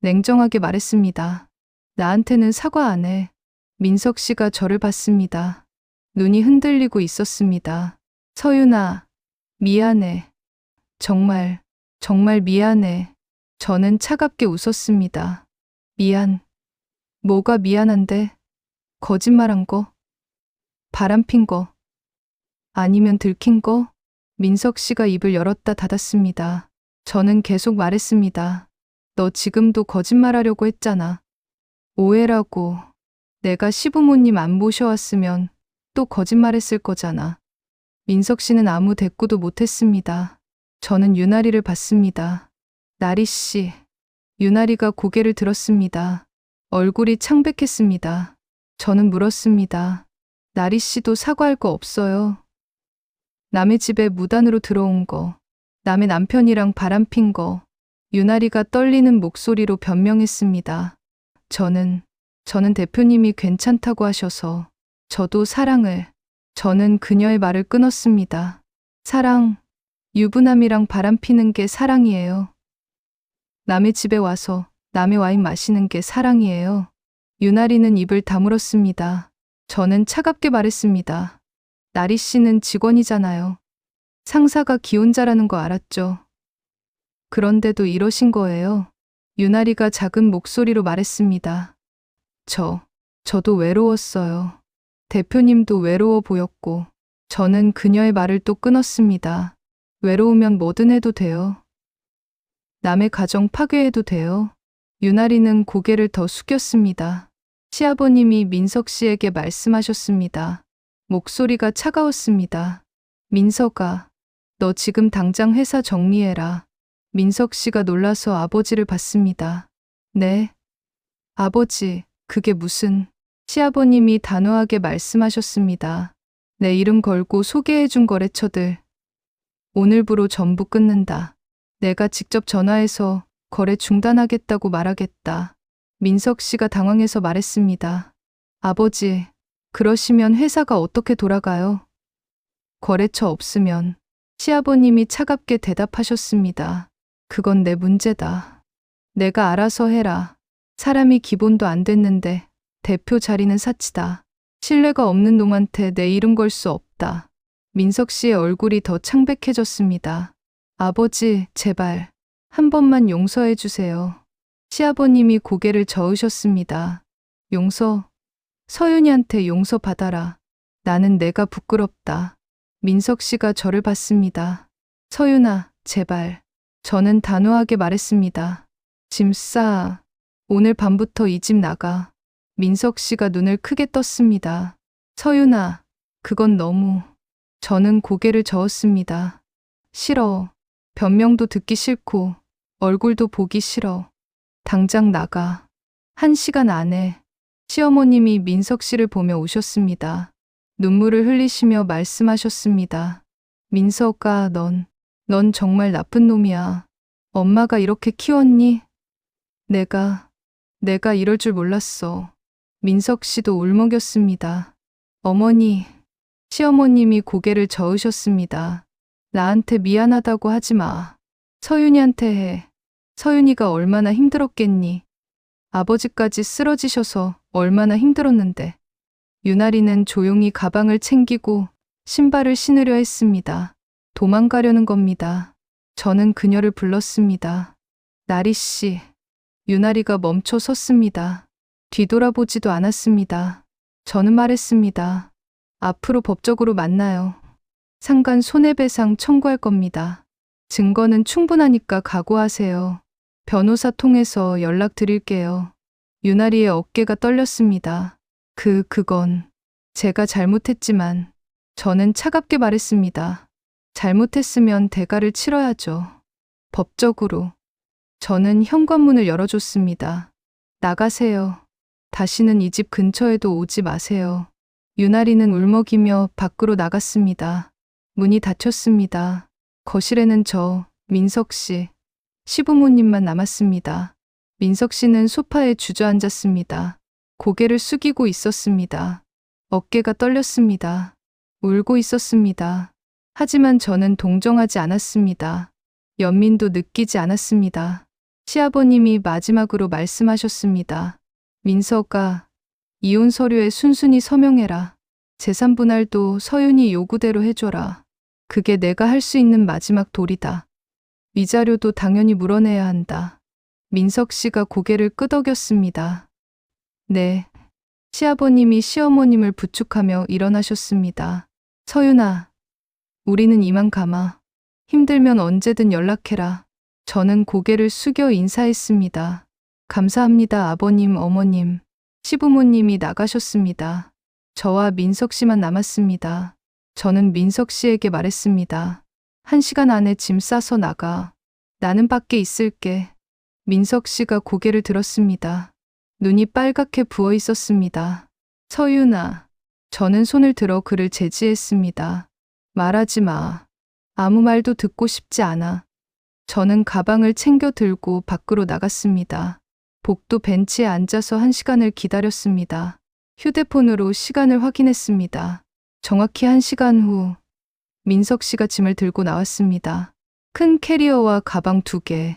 냉정하게 말했습니다. 나한테는 사과 안 해. 민석 씨가 저를 봤습니다. 눈이 흔들리고 있었습니다. 서윤아, 미안해. 정말 미안해. 저는 차갑게 웃었습니다. 미안. 뭐가 미안한데? 거짓말한 거? 바람핀 거? 아니면 들킨 거? 민석 씨가 입을 열었다 닫았습니다. 저는 계속 말했습니다. 너 지금도 거짓말하려고 했잖아. 오해라고. 내가 시부모님 안 모셔왔으면 또 거짓말했을 거잖아. 민석 씨는 아무 대꾸도 못했습니다. 저는 유나리를 봤습니다. 나리 씨. 유나리가 고개를 들었습니다. 얼굴이 창백했습니다. 저는 물었습니다. 나리 씨도 사과할 거 없어요? 남의 집에 무단으로 들어온 거, 남의 남편이랑 바람핀 거. 유나리가 떨리는 목소리로 변명했습니다. 저는 대표님이 괜찮다고 하셔서 저도 저는 그녀의 말을 끊었습니다. 사랑, 유부남이랑 바람피는 게 사랑이에요. 남의 집에 와서 남의 와인 마시는 게 사랑이에요. 유나리는 입을 다물었습니다. 저는 차갑게 말했습니다. 나리 씨는 직원이잖아요. 상사가 기혼자라는 거 알았죠? 그런데도 이러신 거예요. 유나리가 작은 목소리로 말했습니다. 저도 외로웠어요. 대표님도 외로워 보였고, 저는 그녀의 말을 또 끊었습니다. 외로우면 뭐든 해도 돼요. 남의 가정 파괴해도 돼요. 유나리는 고개를 더 숙였습니다. 시아버님이 민석 씨에게 말씀하셨습니다. 목소리가 차가웠습니다. 민석아, 너 지금 당장 회사 정리해라. 민석 씨가 놀라서 아버지를 봤습니다. 네? 아버지, 그게 무슨... 시아버님이 단호하게 말씀하셨습니다. 내 이름 걸고 소개해준 거래처들 오늘부로 전부 끊는다. 내가 직접 전화해서 거래 중단하겠다고 말하겠다. 민석 씨가 당황해서 말했습니다. 아버지, 그러시면 회사가 어떻게 돌아가요? 거래처 없으면. 시아버님이 차갑게 대답하셨습니다. 그건 내 문제다. 내가 알아서 해라. 사람이 기본도 안 됐는데 대표 자리는 사치다. 신뢰가 없는 놈한테 내 이름 걸 수 없다. 민석 씨의 얼굴이 더 창백해졌습니다. 아버지, 제발 한 번만 용서해 주세요. 시아버님이 고개를 저으셨습니다. 용서? 서윤이한테 용서 받아라. 나는 내가 부끄럽다. 민석 씨가 저를 봤습니다. 서윤아, 제발. 저는 단호하게 말했습니다. 짐 싸. 오늘 밤부터 이 집 나가. 민석 씨가 눈을 크게 떴습니다. 서윤아, 그건 너무... 저는 고개를 저었습니다. 싫어. 변명도 듣기 싫고 얼굴도 보기 싫어. 당장 나가. 1시간 안에. 시어머님이 민석 씨를 보며 오셨습니다. 눈물을 흘리시며 말씀하셨습니다. 민석아, 넌 정말 나쁜 놈이야. 엄마가 이렇게 키웠니? 내가 이럴 줄 몰랐어. 민석 씨도 울먹였습니다. 어머니, 시어머님이 고개를 저으셨습니다. 나한테 미안하다고 하지 마. 서윤이한테 해. 서윤이가 얼마나 힘들었겠니? 아버지까지 쓰러지셔서 얼마나 힘들었는데. 유나리는 조용히 가방을 챙기고 신발을 신으려 했습니다. 도망가려는 겁니다. 저는 그녀를 불렀습니다. 나리 씨. 유나리가 멈춰 섰습니다. 뒤돌아보지도 않았습니다. 저는 말했습니다. 앞으로 법적으로 만나요. 상간 손해배상 청구할 겁니다. 증거는 충분하니까 각오하세요. 변호사 통해서 연락드릴게요. 유나리의 어깨가 떨렸습니다. 그건 제가 잘못했지만 저는 차갑게 말했습니다. 잘못했으면 대가를 치러야죠. 법적으로. 저는 현관문을 열어줬습니다. 나가세요. 다시는 이 집 근처에도 오지 마세요. 유나리는 울먹이며 밖으로 나갔습니다. 문이 닫혔습니다. 거실에는 저, 민석 씨, 시부모님만 남았습니다. 민석 씨는 소파에 주저앉았습니다. 고개를 숙이고 있었습니다. 어깨가 떨렸습니다. 울고 있었습니다. 하지만 저는 동정하지 않았습니다. 연민도 느끼지 않았습니다. 시아버님이 마지막으로 말씀하셨습니다. 민석아, 이혼 서류에 순순히 서명해라. 재산 분할도 서윤이 요구대로 해줘라. 그게 내가 할 수 있는 마지막 도리다. 위자료도 당연히 물어내야 한다. 민석 씨가 고개를 끄덕였습니다. 네. 시아버님이 시어머님을 부축하며 일어나셨습니다. 서윤아, 우리는 이만 가마. 힘들면 언제든 연락해라. 저는 고개를 숙여 인사했습니다. 감사합니다, 아버님, 어머님. 시부모님이 나가셨습니다. 저와 민석 씨만 남았습니다. 저는 민석 씨에게 말했습니다. 1시간 안에 짐 싸서 나가. 나는 밖에 있을게. 민석 씨가 고개를 들었습니다. 눈이 빨갛게 부어 있었습니다. 서윤아. 저는 손을 들어 그를 제지했습니다. 말하지 마. 아무 말도 듣고 싶지 않아. 저는 가방을 챙겨 들고 밖으로 나갔습니다. 복도 벤치에 앉아서 1시간을 기다렸습니다. 휴대폰으로 시간을 확인했습니다. 정확히 1시간 후 민석 씨가 짐을 들고 나왔습니다. 큰 캐리어와 가방 2개.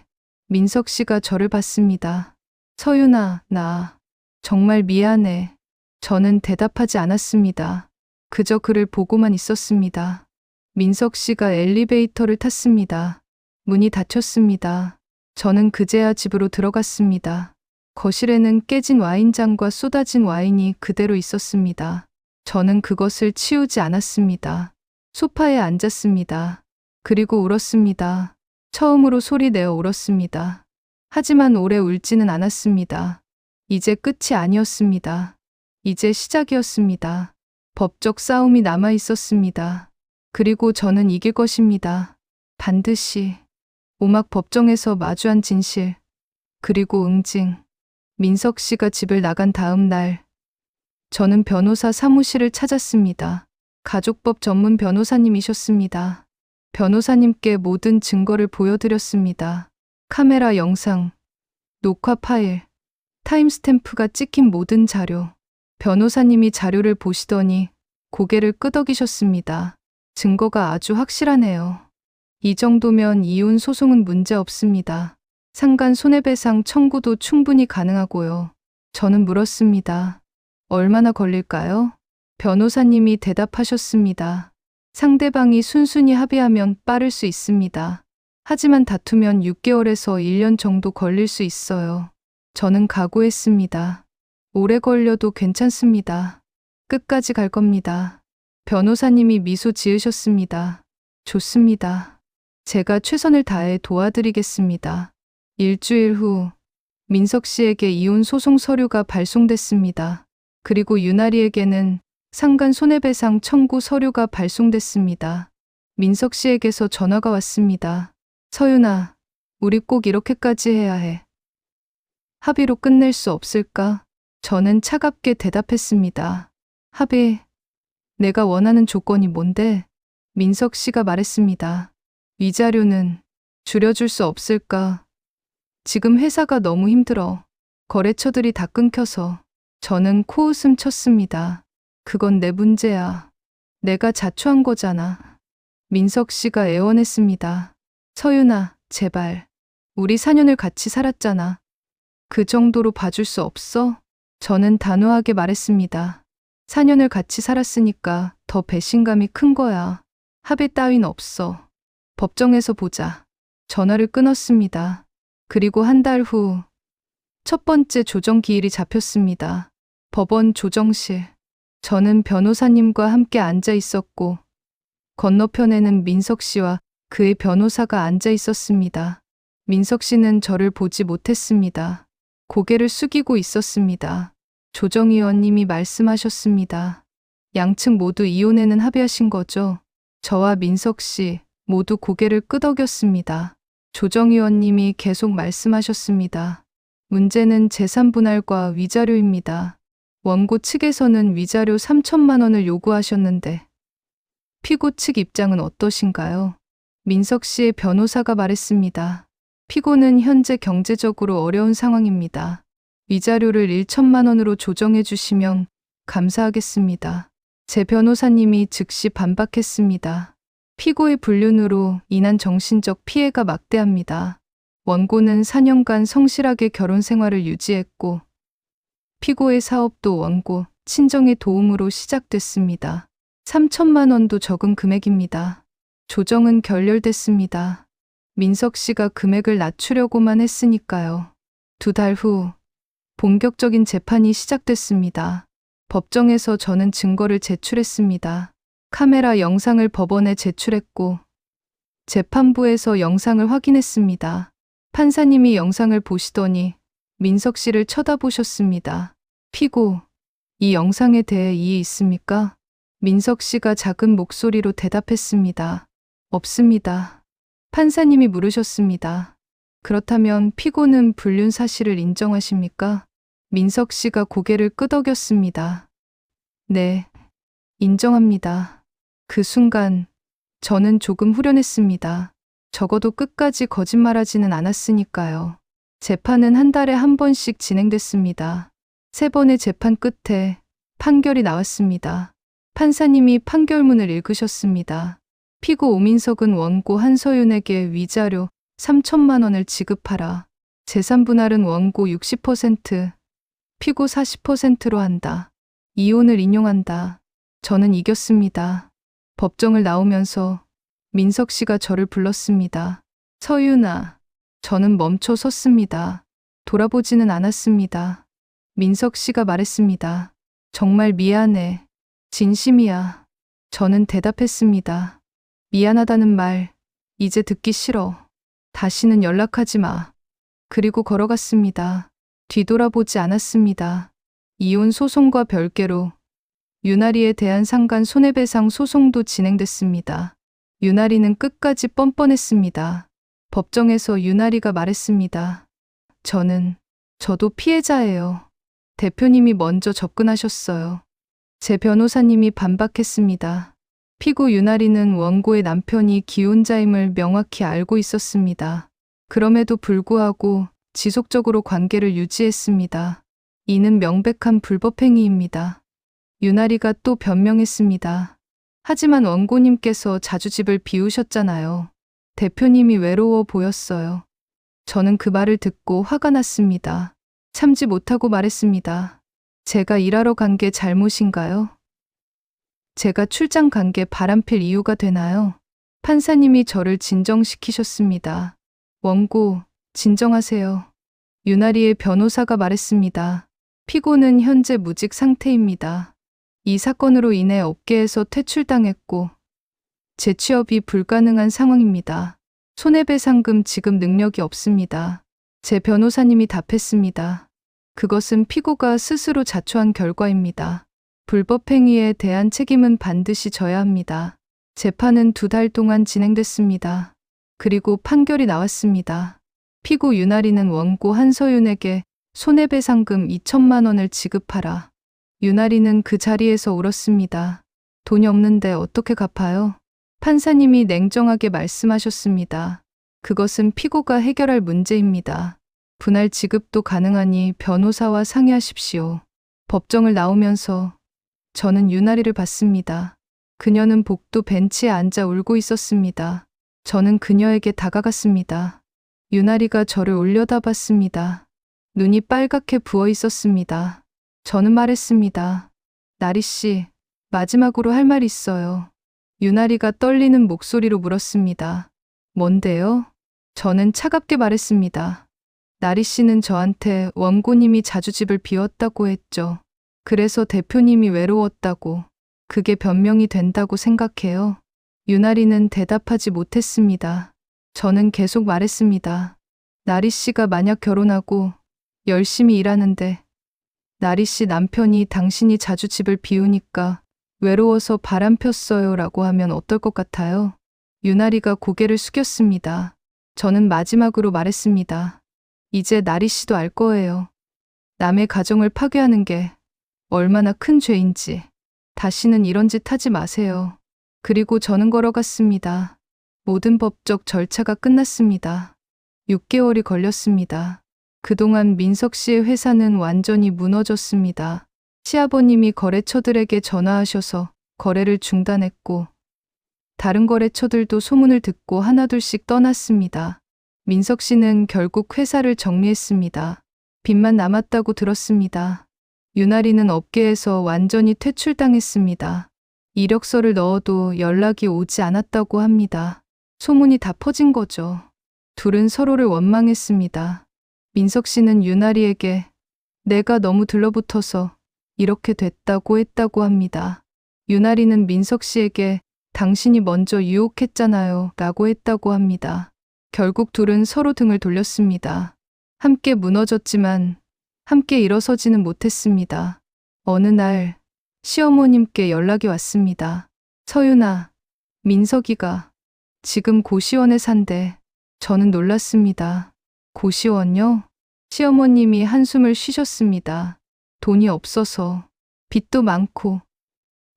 민석 씨가 저를 봤습니다. 서윤아, 나 정말 미안해. 저는 대답하지 않았습니다. 그저 그를 보고만 있었습니다. 민석 씨가 엘리베이터를 탔습니다. 문이 닫혔습니다. 저는 그제야 집으로 들어갔습니다. 거실에는 깨진 와인잔과 쏟아진 와인이 그대로 있었습니다. 저는 그것을 치우지 않았습니다. 소파에 앉았습니다. 그리고 울었습니다. 처음으로 소리 내어 울었습니다. 하지만 오래 울지는 않았습니다. 이제 끝이 아니었습니다. 이제 시작이었습니다. 법적 싸움이 남아 있었습니다. 그리고 저는 이길 것입니다. 반드시 오막 법정에서 마주한 진실, 그리고 응징. 민석 씨가 집을 나간 다음 날, 저는 변호사 사무실을 찾았습니다. 가족법 전문 변호사님이셨습니다. 변호사님께 모든 증거를 보여드렸습니다. 카메라 영상, 녹화 파일, 타임스탬프가 찍힌 모든 자료. 변호사님이 자료를 보시더니 고개를 끄덕이셨습니다. 증거가 아주 확실하네요. 이 정도면 이혼 소송은 문제 없습니다. 상간 손해배상 청구도 충분히 가능하고요. 저는 물었습니다. 얼마나 걸릴까요? 변호사님이 대답하셨습니다. 상대방이 순순히 합의하면 빠를 수 있습니다. 하지만 다투면 6개월에서 1년 정도 걸릴 수 있어요. 저는 각오했습니다. 오래 걸려도 괜찮습니다. 끝까지 갈 겁니다. 변호사님이 미소 지으셨습니다. 좋습니다. 제가 최선을 다해 도와드리겠습니다. 일주일 후 민석 씨에게 이혼 소송 서류가 발송됐습니다. 그리고 유나리에게는 상간 손해배상 청구 서류가 발송됐습니다. 민석 씨에게서 전화가 왔습니다. 서윤아, 우리 꼭 이렇게까지 해야 해. 합의로 끝낼 수 없을까? 저는 차갑게 대답했습니다. 합의, 내가 원하는 조건이 뭔데? 민석 씨가 말했습니다. 위자료는 줄여줄 수 없을까? 지금 회사가 너무 힘들어. 거래처들이 다 끊겨서. 저는 코웃음 쳤습니다. 그건 내 문제야. 내가 자초한 거잖아. 민석 씨가 애원했습니다. 서윤아, 제발. 우리 4년을 같이 살았잖아. 그 정도로 봐줄 수 없어? 저는 단호하게 말했습니다. 4년을 같이 살았으니까 더 배신감이 큰 거야. 합의 따윈 없어. 법정에서 보자. 전화를 끊었습니다. 그리고 한 달 후 첫 번째 조정 기일이 잡혔습니다. 법원 조정실. 저는 변호사님과 함께 앉아 있었고 건너편에는 민석 씨와 그의 변호사가 앉아 있었습니다. 민석 씨는 저를 보지 못했습니다. 고개를 숙이고 있었습니다. 조정위원님이 말씀하셨습니다. 양측 모두 이혼에는 합의하신 거죠? 저와 민석 씨 모두 고개를 끄덕였습니다. 조정위원님이 계속 말씀하셨습니다. 문제는 재산 분할과 위자료입니다. 원고 측에서는 위자료 3천만 원을 요구하셨는데 피고 측 입장은 어떠신가요? 민석 씨의 변호사가 말했습니다. 피고는 현재 경제적으로 어려운 상황입니다. 위자료를 1천만 원으로 조정해 주시면 감사하겠습니다. 제 변호사님이 즉시 반박했습니다. 피고의 불륜으로 인한 정신적 피해가 막대합니다. 원고는 4년간 성실하게 결혼 생활을 유지했고 피고의 사업도 원고, 친정의 도움으로 시작됐습니다. 3천만 원도 적은 금액입니다. 조정은 결렬됐습니다. 민석 씨가 금액을 낮추려고만 했으니까요. 2달 후 본격적인 재판이 시작됐습니다. 법정에서 저는 증거를 제출했습니다. 카메라 영상을 법원에 제출했고 재판부에서 영상을 확인했습니다. 판사님이 영상을 보시더니 민석 씨를 쳐다보셨습니다. 피고, 이 영상에 대해 이의 있습니까? 민석 씨가 작은 목소리로 대답했습니다. 없습니다. 판사님이 물으셨습니다. 그렇다면 피고는 불륜 사실을 인정하십니까? 민석 씨가 고개를 끄덕였습니다. 네, 인정합니다. 그 순간 저는 조금 후련했습니다. 적어도 끝까지 거짓말하지는 않았으니까요. 재판은 한 달에 한 번씩 진행됐습니다. 3번의 재판 끝에 판결이 나왔습니다. 판사님이 판결문을 읽으셨습니다. 피고 오민석은 원고 한서윤에게 위자료 3천만 원을 지급하라. 재산 분할은 원고 60%, 피고 40%로 한다. 이혼을 인용한다. 저는 이겼습니다. 법정을 나오면서 민석 씨가 저를 불렀습니다. 서윤아. 저는 멈춰 섰습니다. 돌아보지는 않았습니다. 민석 씨가 말했습니다. 정말 미안해. 진심이야. 저는 대답했습니다. 미안하다는 말, 이제 듣기 싫어. 다시는 연락하지 마. 그리고 걸어갔습니다. 뒤돌아보지 않았습니다. 이혼 소송과 별개로 유나리에 대한 상간 손해배상 소송도 진행됐습니다. 유나리는 끝까지 뻔뻔했습니다. 법정에서 유나리가 말했습니다. 저도 피해자예요. 대표님이 먼저 접근하셨어요. 제 변호사님이 반박했습니다. 피고 유나리는 원고의 남편이 기혼자임을 명확히 알고 있었습니다. 그럼에도 불구하고 지속적으로 관계를 유지했습니다. 이는 명백한 불법행위입니다. 유나리가 또 변명했습니다. 하지만 원고님께서 자주 집을 비우셨잖아요. 대표님이 외로워 보였어요. 저는 그 말을 듣고 화가 났습니다. 참지 못하고 말했습니다. 제가 일하러 간 게 잘못인가요? 제가 출장 간 게 바람필 이유가 되나요? 판사님이 저를 진정시키셨습니다. 원고, 진정하세요. 유나리의 변호사가 말했습니다. 피고는 현재 무직 상태입니다. 이 사건으로 인해 업계에서 퇴출당했고 재취업이 불가능한 상황입니다. 손해배상금 지급 능력이 없습니다. 제 변호사님이 답했습니다. 그것은 피고가 스스로 자초한 결과입니다. 불법행위에 대한 책임은 반드시 져야 합니다. 재판은 2달 동안 진행됐습니다. 그리고 판결이 나왔습니다. 피고 유나리는 원고 한서윤에게 손해배상금 2천만 원을 지급하라. 유나리는 그 자리에서 울었습니다. 돈이 없는데 어떻게 갚아요? 판사님이 냉정하게 말씀하셨습니다. 그것은 피고가 해결할 문제입니다. 분할 지급도 가능하니 변호사와 상의하십시오. 법정을 나오면서 저는 유나리를 봤습니다. 그녀는 복도 벤치에 앉아 울고 있었습니다. 저는 그녀에게 다가갔습니다. 유나리가 저를 올려다봤습니다. 눈이 빨갛게 부어 있었습니다. 저는 말했습니다. 나리 씨, 마지막으로 할 말 있어요. 유나리가 떨리는 목소리로 물었습니다. 뭔데요? 저는 차갑게 말했습니다. 나리 씨는 저한테 원고님이 자주 집을 비웠다고 했죠. 그래서 대표님이 외로웠다고. 그게 변명이 된다고 생각해요. 유나리는 대답하지 못했습니다. 저는 계속 말했습니다. 나리 씨가 만약 결혼하고 열심히 일하는데 나리 씨 남편이 당신이 자주 집을 비우니까 외로워서 바람 폈어요 라고 하면 어떨 것 같아요? 유나리가 고개를 숙였습니다. 저는 마지막으로 말했습니다. 이제 나리 씨도 알 거예요. 남의 가정을 파괴하는 게 얼마나 큰 죄인지. 다시는 이런 짓 하지 마세요. 그리고 저는 걸어갔습니다. 모든 법적 절차가 끝났습니다. 6개월이 걸렸습니다. 그동안 민석 씨의 회사는 완전히 무너졌습니다. 시아버님이 거래처들에게 전화하셔서 거래를 중단했고 다른 거래처들도 소문을 듣고 하나둘씩 떠났습니다. 민석 씨는 결국 회사를 정리했습니다. 빚만 남았다고 들었습니다. 유나리는 업계에서 완전히 퇴출당했습니다. 이력서를 넣어도 연락이 오지 않았다고 합니다. 소문이 다 퍼진 거죠. 둘은 서로를 원망했습니다. 민석 씨는 유나리에게 내가 너무 들러붙어서 이렇게 됐다고 했다고 합니다. 유나리는 민석 씨에게 당신이 먼저 유혹했잖아요 라고 했다고 합니다. 결국 둘은 서로 등을 돌렸습니다. 함께 무너졌지만 함께 일어서지는 못했습니다. 어느 날 시어머님께 연락이 왔습니다. 서윤아, 민석이가 지금 고시원에 산대. 저는 놀랐습니다. 고시원요? 시어머님이 한숨을 쉬셨습니다. 돈이 없어서, 빚도 많고,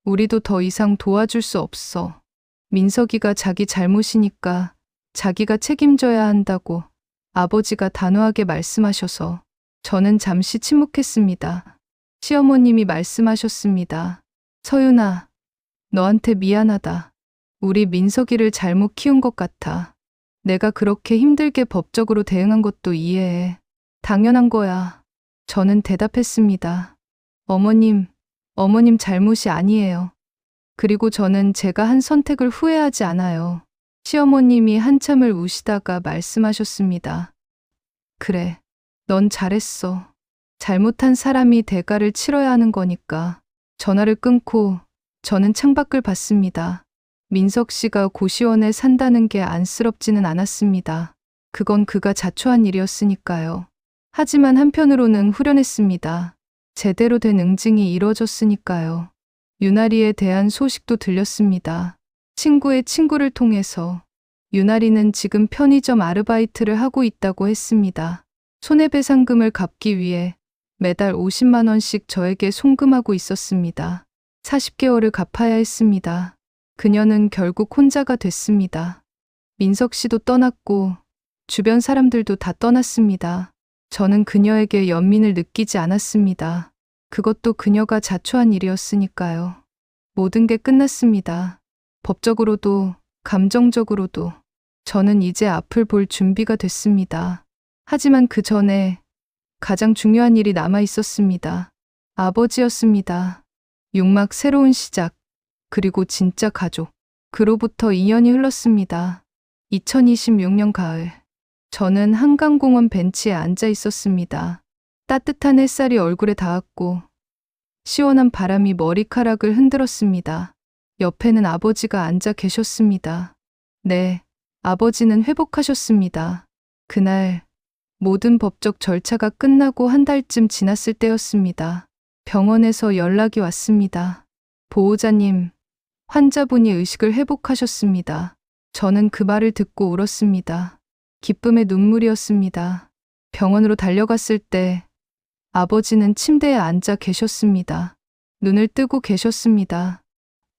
우리도 더 이상 도와줄 수 없어. 민석이가 자기 잘못이니까 자기가 책임져야 한다고 아버지가 단호하게 말씀하셔서 저는 잠시 침묵했습니다. 시어머님이 말씀하셨습니다. 서윤아, 너한테 미안하다. 우리 민석이를 잘못 키운 것 같아. 내가 그렇게 힘들게 법적으로 대응한 것도 이해해. 당연한 거야. 저는 대답했습니다. 어머님 잘못이 아니에요. 그리고 저는 제가 한 선택을 후회하지 않아요. 시어머님이 한참을 우시다가 말씀하셨습니다. 그래, 넌 잘했어. 잘못한 사람이 대가를 치러야 하는 거니까. 전화를 끊고 저는 창밖을 봤습니다. 민석 씨가 고시원에 산다는 게 안쓰럽지는 않았습니다. 그건 그가 자초한 일이었으니까요. 하지만 한편으로는 후련했습니다. 제대로 된 응징이 이루어졌으니까요. 유나리에 대한 소식도 들렸습니다. 친구의 친구를 통해서 유나리는 지금 편의점 아르바이트를 하고 있다고 했습니다. 손해배상금을 갚기 위해 매달 50만 원씩 저에게 송금하고 있었습니다. 40개월을 갚아야 했습니다. 그녀는 결국 혼자가 됐습니다. 민석 씨도 떠났고 주변 사람들도 다 떠났습니다. 저는 그녀에게 연민을 느끼지 않았습니다. 그것도 그녀가 자초한 일이었으니까요. 모든 게 끝났습니다. 법적으로도 감정적으로도 저는 이제 앞을 볼 준비가 됐습니다. 하지만 그 전에 가장 중요한 일이 남아 있었습니다. 아버지였습니다. 육막 새로운 시작, 그리고 진짜 가족. 그로부터 2년이 흘렀습니다. 2026년 가을. 저는 한강공원 벤치에 앉아 있었습니다. 따뜻한 햇살이 얼굴에 닿았고 시원한 바람이 머리카락을 흔들었습니다. 옆에는 아버지가 앉아 계셨습니다. 네, 아버지는 회복하셨습니다. 그날 모든 법적 절차가 끝나고 한 달쯤 지났을 때였습니다. 병원에서 연락이 왔습니다. 보호자님, 환자분이 의식을 회복하셨습니다. 저는 그 말을 듣고 울었습니다. 기쁨의 눈물이었습니다. 병원으로 달려갔을 때 아버지는 침대에 앉아 계셨습니다. 눈을 뜨고 계셨습니다.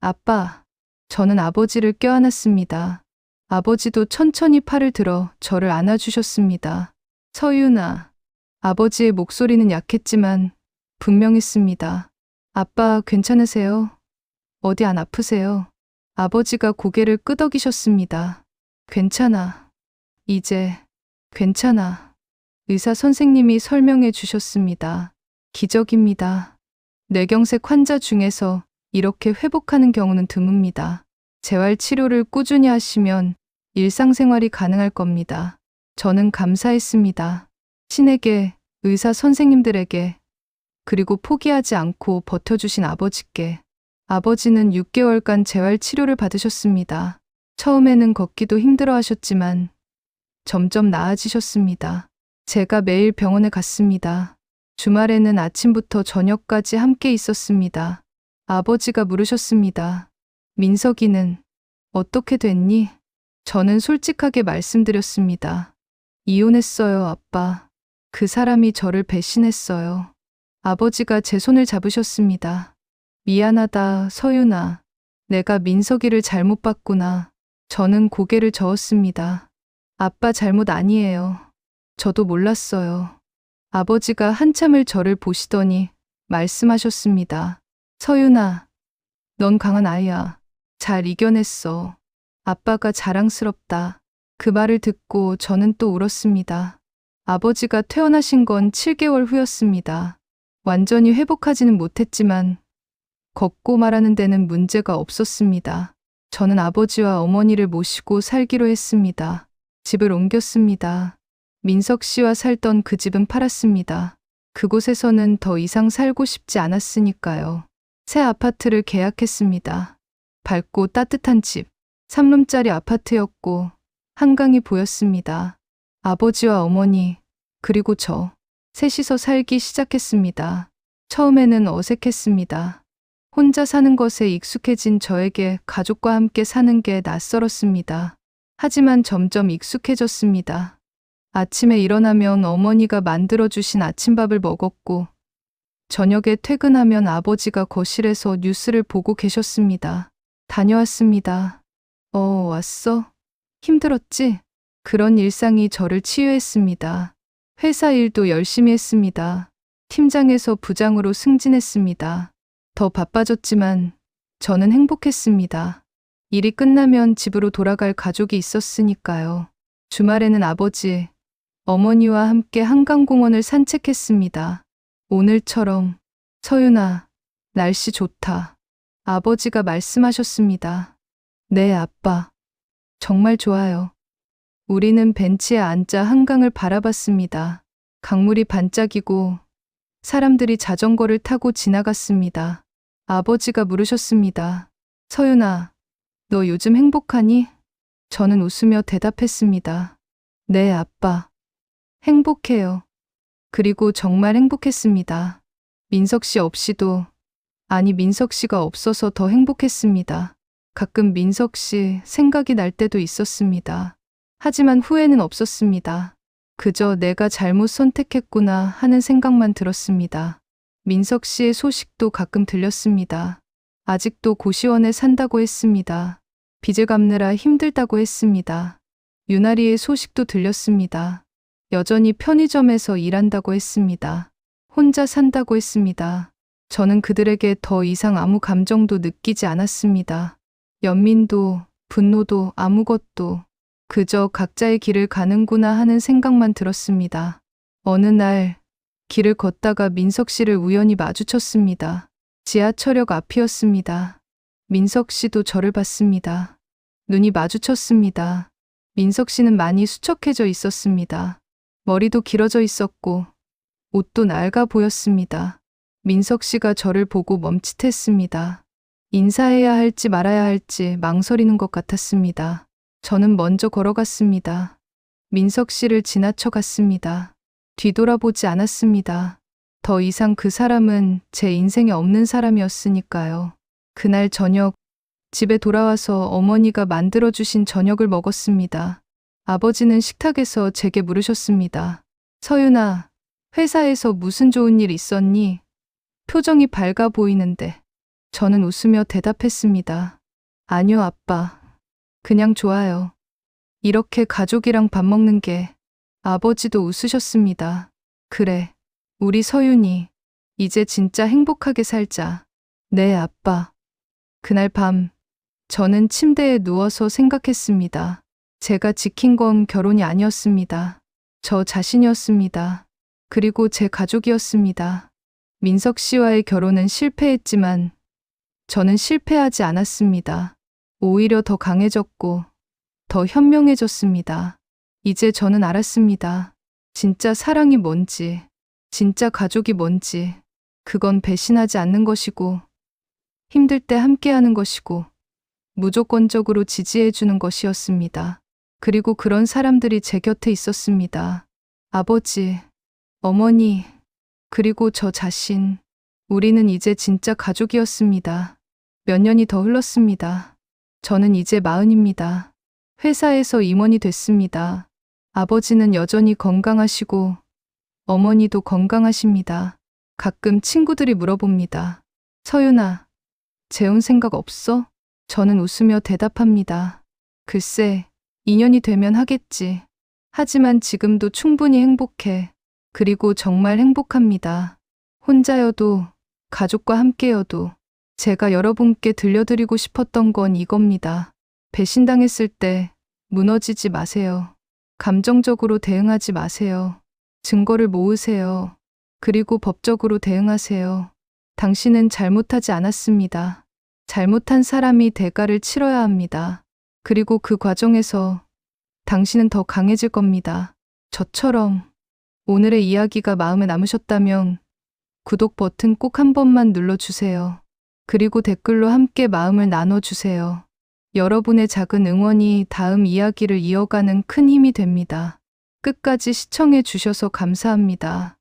아빠, 저는 아버지를 껴안았습니다. 아버지도 천천히 팔을 들어 저를 안아주셨습니다. 서윤아, 아버지의 목소리는 약했지만 분명했습니다. 아빠 괜찮으세요? 어디 안 아프세요? 아버지가 고개를 끄덕이셨습니다. 괜찮아. 이제 괜찮아. 의사 선생님이 설명해 주셨습니다. 기적입니다. 뇌경색 환자 중에서 이렇게 회복하는 경우는 드뭅니다. 재활 치료를 꾸준히 하시면 일상생활이 가능할 겁니다. 저는 감사했습니다. 신에게, 의사 선생님들에게, 그리고 포기하지 않고 버텨주신 아버지께. 아버지는 6개월간 재활 치료를 받으셨습니다. 처음에는 걷기도 힘들어 하셨지만 점점 나아지셨습니다. 제가 매일 병원에 갔습니다. 주말에는 아침부터 저녁까지 함께 있었습니다. 아버지가 물으셨습니다. 민석이는 어떻게 됐니? 저는 솔직하게 말씀드렸습니다. 이혼했어요, 아빠. 그 사람이 저를 배신했어요. 아버지가 제 손을 잡으셨습니다. 미안하다, 서윤아. 내가 민석이를 잘못 봤구나. 저는 고개를 저었습니다. 아빠 잘못 아니에요. 저도 몰랐어요. 아버지가 한참을 저를 보시더니 말씀하셨습니다. 서윤아, 넌 강한 아이야. 잘 이겨냈어. 아빠가 자랑스럽다. 그 말을 듣고 저는 또 울었습니다. 아버지가 퇴원하신 건 7개월 후였습니다. 완전히 회복하지는 못했지만 걷고 말하는 데는 문제가 없었습니다. 저는 아버지와 어머니를 모시고 살기로 했습니다. 집을 옮겼습니다. 민석 씨와 살던 그 집은 팔았습니다. 그곳에서는 더 이상 살고 싶지 않았으니까요. 새 아파트를 계약했습니다. 밝고 따뜻한 집, 3룸짜리 아파트였고 한강이 보였습니다. 아버지와 어머니, 그리고 저, 셋이서 살기 시작했습니다. 처음에는 어색했습니다. 혼자 사는 것에 익숙해진 저에게 가족과 함께 사는 게 낯설었습니다. 하지만 점점 익숙해졌습니다. 아침에 일어나면 어머니가 만들어주신 아침밥을 먹었고 저녁에 퇴근하면 아버지가 거실에서 뉴스를 보고 계셨습니다. 다녀왔습니다. 왔어? 힘들었지? 그런 일상이 저를 치유했습니다. 회사 일도 열심히 했습니다. 팀장에서 부장으로 승진했습니다. 더 바빠졌지만 저는 행복했습니다. 일이 끝나면 집으로 돌아갈 가족이 있었으니까요. 주말에는 아버지, 어머니와 함께 한강공원을 산책했습니다. 오늘처럼. 서윤아, 날씨 좋다. 아버지가 말씀하셨습니다. 네, 아빠. 정말 좋아요. 우리는 벤치에 앉아 한강을 바라봤습니다. 강물이 반짝이고 사람들이 자전거를 타고 지나갔습니다. 아버지가 물으셨습니다. 서윤아, 너 요즘 행복하니? 저는 웃으며 대답했습니다. 네, 아빠. 행복해요. 그리고 정말 행복했습니다. 민석 씨 없이도, 아니 민석 씨가 없어서 더 행복했습니다. 가끔 민석 씨 생각이 날 때도 있었습니다. 하지만 후회는 없었습니다. 그저 내가 잘못 선택했구나 하는 생각만 들었습니다. 민석 씨의 소식도 가끔 들렸습니다. 아직도 고시원에 산다고 했습니다. 빚을 갚느라 힘들다고 했습니다. 유나리의 소식도 들렸습니다. 여전히 편의점에서 일한다고 했습니다. 혼자 산다고 했습니다. 저는 그들에게 더 이상 아무 감정도 느끼지 않았습니다. 연민도, 분노도, 아무것도. 그저 각자의 길을 가는구나 하는 생각만 들었습니다. 어느 날 길을 걷다가 민석 씨를 우연히 마주쳤습니다. 지하철역 앞이었습니다. 민석 씨도 저를 봤습니다. 눈이 마주쳤습니다. 민석 씨는 많이 수척해져 있었습니다. 머리도 길어져 있었고 옷도 낡아 보였습니다. 민석 씨가 저를 보고 멈칫했습니다. 인사해야 할지 말아야 할지 망설이는 것 같았습니다. 저는 먼저 걸어갔습니다. 민석 씨를 지나쳐 갔습니다. 뒤돌아보지 않았습니다. 더 이상 그 사람은 제 인생에 없는 사람이었으니까요. 그날 저녁, 집에 돌아와서 어머니가 만들어주신 저녁을 먹었습니다. 아버지는 식탁에서 제게 물으셨습니다. 서윤아, 회사에서 무슨 좋은 일 있었니? 표정이 밝아 보이는데. 저는 웃으며 대답했습니다. 아니요, 아빠. 그냥 좋아요. 이렇게 가족이랑 밥 먹는 게. 아버지도 웃으셨습니다. 그래, 우리 서윤이 이제 진짜 행복하게 살자. 네, 아빠. 그날 밤 저는 침대에 누워서 생각했습니다. 제가 지킨 건 결혼이 아니었습니다. 저 자신이었습니다. 그리고 제 가족이었습니다. 민석 씨와의 결혼은 실패했지만 저는 실패하지 않았습니다. 오히려 더 강해졌고 더 현명해졌습니다. 이제 저는 알았습니다. 진짜 사랑이 뭔지, 진짜 가족이 뭔지. 그건 배신하지 않는 것이고, 힘들 때 함께하는 것이고, 무조건적으로 지지해주는 것이었습니다. 그리고 그런 사람들이 제 곁에 있었습니다. 아버지, 어머니, 그리고 저 자신. 우리는 이제 진짜 가족이었습니다. 몇 년이 더 흘렀습니다. 저는 이제 40입니다. 회사에서 임원이 됐습니다. 아버지는 여전히 건강하시고 어머니도 건강하십니다. 가끔 친구들이 물어봅니다. 서윤아, 재혼 생각 없어? 저는 웃으며 대답합니다. 글쎄, 인연이 되면 하겠지. 하지만 지금도 충분히 행복해. 그리고 정말 행복합니다. 혼자여도, 가족과 함께여도. 제가 여러분께 들려드리고 싶었던 건 이겁니다. 배신당했을 때 무너지지 마세요. 감정적으로 대응하지 마세요. 증거를 모으세요. 그리고 법적으로 대응하세요. 당신은 잘못하지 않았습니다. 잘못한 사람이 대가를 치러야 합니다. 그리고 그 과정에서 당신은 더 강해질 겁니다. 저처럼. 오늘의 이야기가 마음에 남으셨다면 구독 버튼 꼭 한 번만 눌러주세요. 그리고 댓글로 함께 마음을 나눠주세요. 여러분의 작은 응원이 다음 이야기를 이어가는 큰 힘이 됩니다. 끝까지 시청해 주셔서 감사합니다.